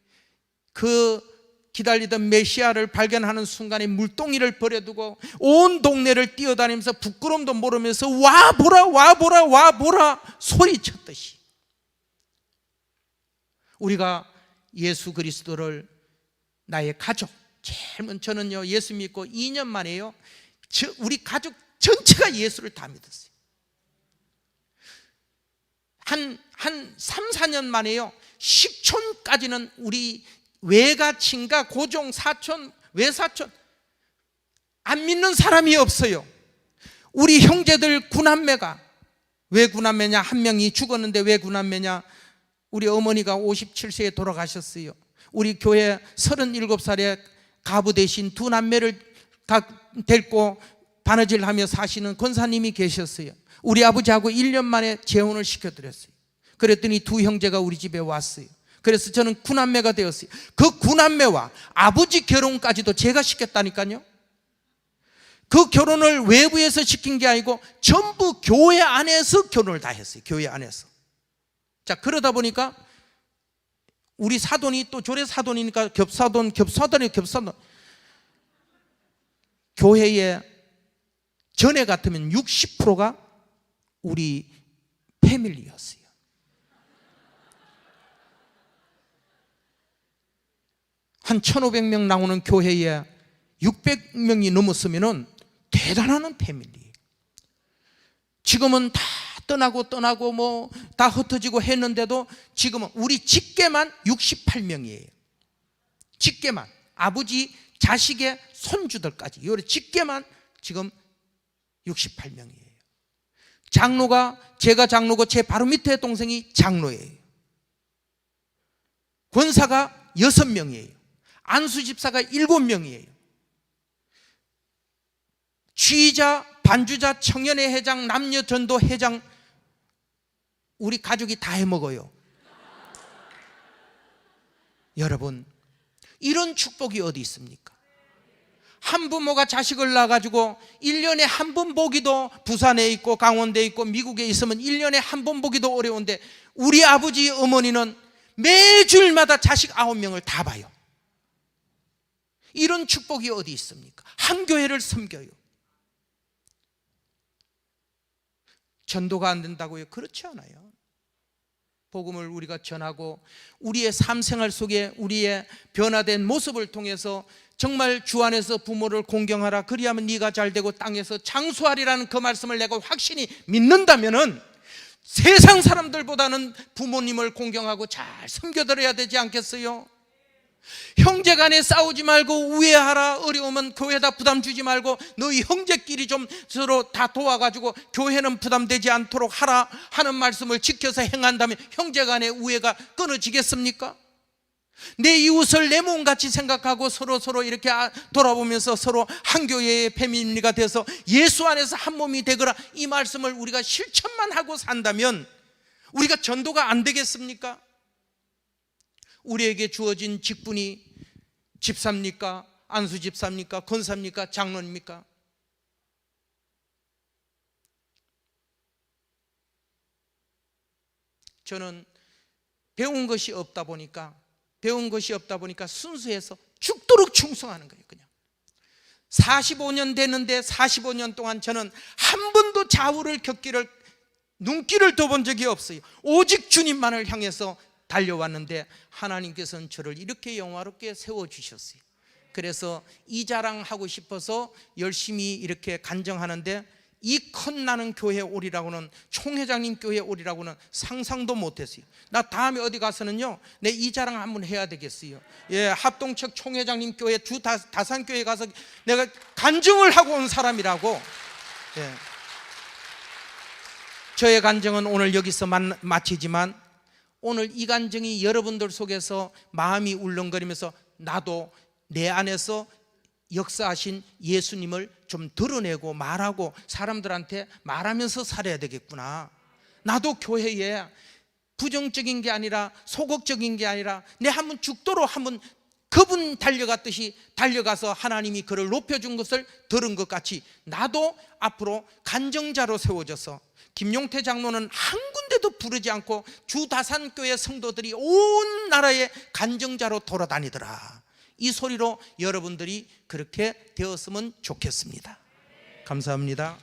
그 기다리던 메시아를 발견하는 순간에 물동이를 버려두고 온 동네를 뛰어다니면서 부끄럼도 모르면서 와보라 와보라 와보라 소리쳤듯이, 우리가 예수 그리스도를 나의 가족, 제일 먼저 저는요 예수 믿고 2년 만에요 우리 가족 전체가 예수를 다 믿었어요. 한 3, 4년 만에요 식촌까지는 우리 외가, 친가, 고종, 사촌, 외사촌 안 믿는 사람이 없어요. 우리 형제들 9남매가, 왜 9남매냐? 한 명이 죽었는데 왜 9남매냐? 우리 어머니가 57세에 돌아가셨어요. 우리 교회 37살에 가부 대신 2남매를 데리고 바느질하며 사시는 권사님이 계셨어요. 우리 아버지하고 1년 만에 재혼을 시켜드렸어요. 그랬더니 2 형제가 우리 집에 왔어요. 그래서 저는 9남매가 되었어요. 그 9남매와 아버지 결혼까지도 제가 시켰다니까요. 그 결혼을 외부에서 시킨 게 아니고 전부 교회 안에서 결혼을 다 했어요. 교회 안에서. 자, 그러다 보니까 우리 사돈이 또 조례 사돈이니까 겹사돈. 교회에 전에 같으면 60%가 우리 패밀리였어요. 한 1,500명 나오는 교회에 600명이 넘었으면 대단한 패밀리. 지금은 다 떠나고 뭐 다 흩어지고 했는데도 지금은 우리 직계만 68명이에요. 직계만, 아버지, 자식의 손주들까지, 요 직계만 지금 68명이에요. 장로가, 제가 장로고 제 바로 밑에 동생이 장로예요. 권사가 6명이에요. 안수집사가 7명이에요. 주의자, 반주자, 청년회 회장, 남녀전도 회장, 우리 가족이 다 해먹어요. 여러분, 이런 축복이 어디 있습니까? 한부모가 자식을 낳아가지고 1년에 한 번 보기도, 부산에 있고 강원도에 있고 미국에 있으면 1년에 한 번 보기도 어려운데 우리 아버지 어머니는 매주일마다 자식 9명을 다 봐요. 이런 축복이 어디 있습니까? 한 교회를 섬겨요. 전도가 안 된다고요? 그렇지 않아요. 복음을 우리가 전하고 우리의 삶생활 속에 우리의 변화된 모습을 통해서 정말 주 안에서 부모를 공경하라, 그리하면 네가 잘되고 땅에서 장수하리라는 그 말씀을 내가 확신히 믿는다면은 세상 사람들보다는 부모님을 공경하고 잘 섬겨드려야 되지 않겠어요? 형제간에 싸우지 말고 우애하라. 어려우면 교회에다 부담 주지 말고 너희 형제끼리 좀 서로 다 도와가지고 교회는 부담되지 않도록 하라 하는 말씀을 지켜서 행한다면 형제간의 우애가 끊어지겠습니까? 내 이웃을 내 몸같이 생각하고 서로 이렇게 돌아보면서 서로 한 교회의 패밀리가 돼서 예수 안에서 한 몸이 되거라, 이 말씀을 우리가 실천만 하고 산다면 우리가 전도가 안 되겠습니까? 우리에게 주어진 직분이 집사입니까? 안수 집사입니까? 권사입니까? 장로입니까? 저는 배운 것이 없다 보니까 순수해서 죽도록 충성하는 거예요. 그냥 45년 됐는데 45년 동안 저는 한 번도 좌우를 격기를 눈길을 둬본 적이 없어요. 오직 주님만을 향해서 달려왔는데 하나님께서는 저를 이렇게 영화롭게 세워주셨어요. 그래서 이 자랑하고 싶어서 열심히 이렇게 간증하는데, 이 큰 나는 교회 오리라고는, 총회장님 교회 오리라고는 상상도 못했어요. 나 다음에 어디 가서는요, 내 이 자랑 한번 해야 되겠어요. 예, 합동측 총회장님 교회 주 다산교회 가서 내가 간증을 하고 온 사람이라고. 예. 저의 간증은 오늘 여기서 마치지만, 오늘 이 간증이 여러분들 속에서 마음이 울렁거리면서 나도 내 안에서 역사하신 예수님을 좀 드러내고 말하고 사람들한테 말하면서 살아야 되겠구나. 나도 교회에 부정적인 게 아니라 소극적인 게 아니라 내 한번 죽도록 한번 그분 달려갔듯이 달려가서 하나님이 그를 높여준 것을 들은 것 같이 나도 앞으로 간정자로 세워져서, 김용태 장로는 한 군데도 부르지 않고 주다산교회 성도들이 온 나라에 간정자로 돌아다니더라. 이 소리로 여러분들이 그렇게 되었으면 좋겠습니다. 감사합니다.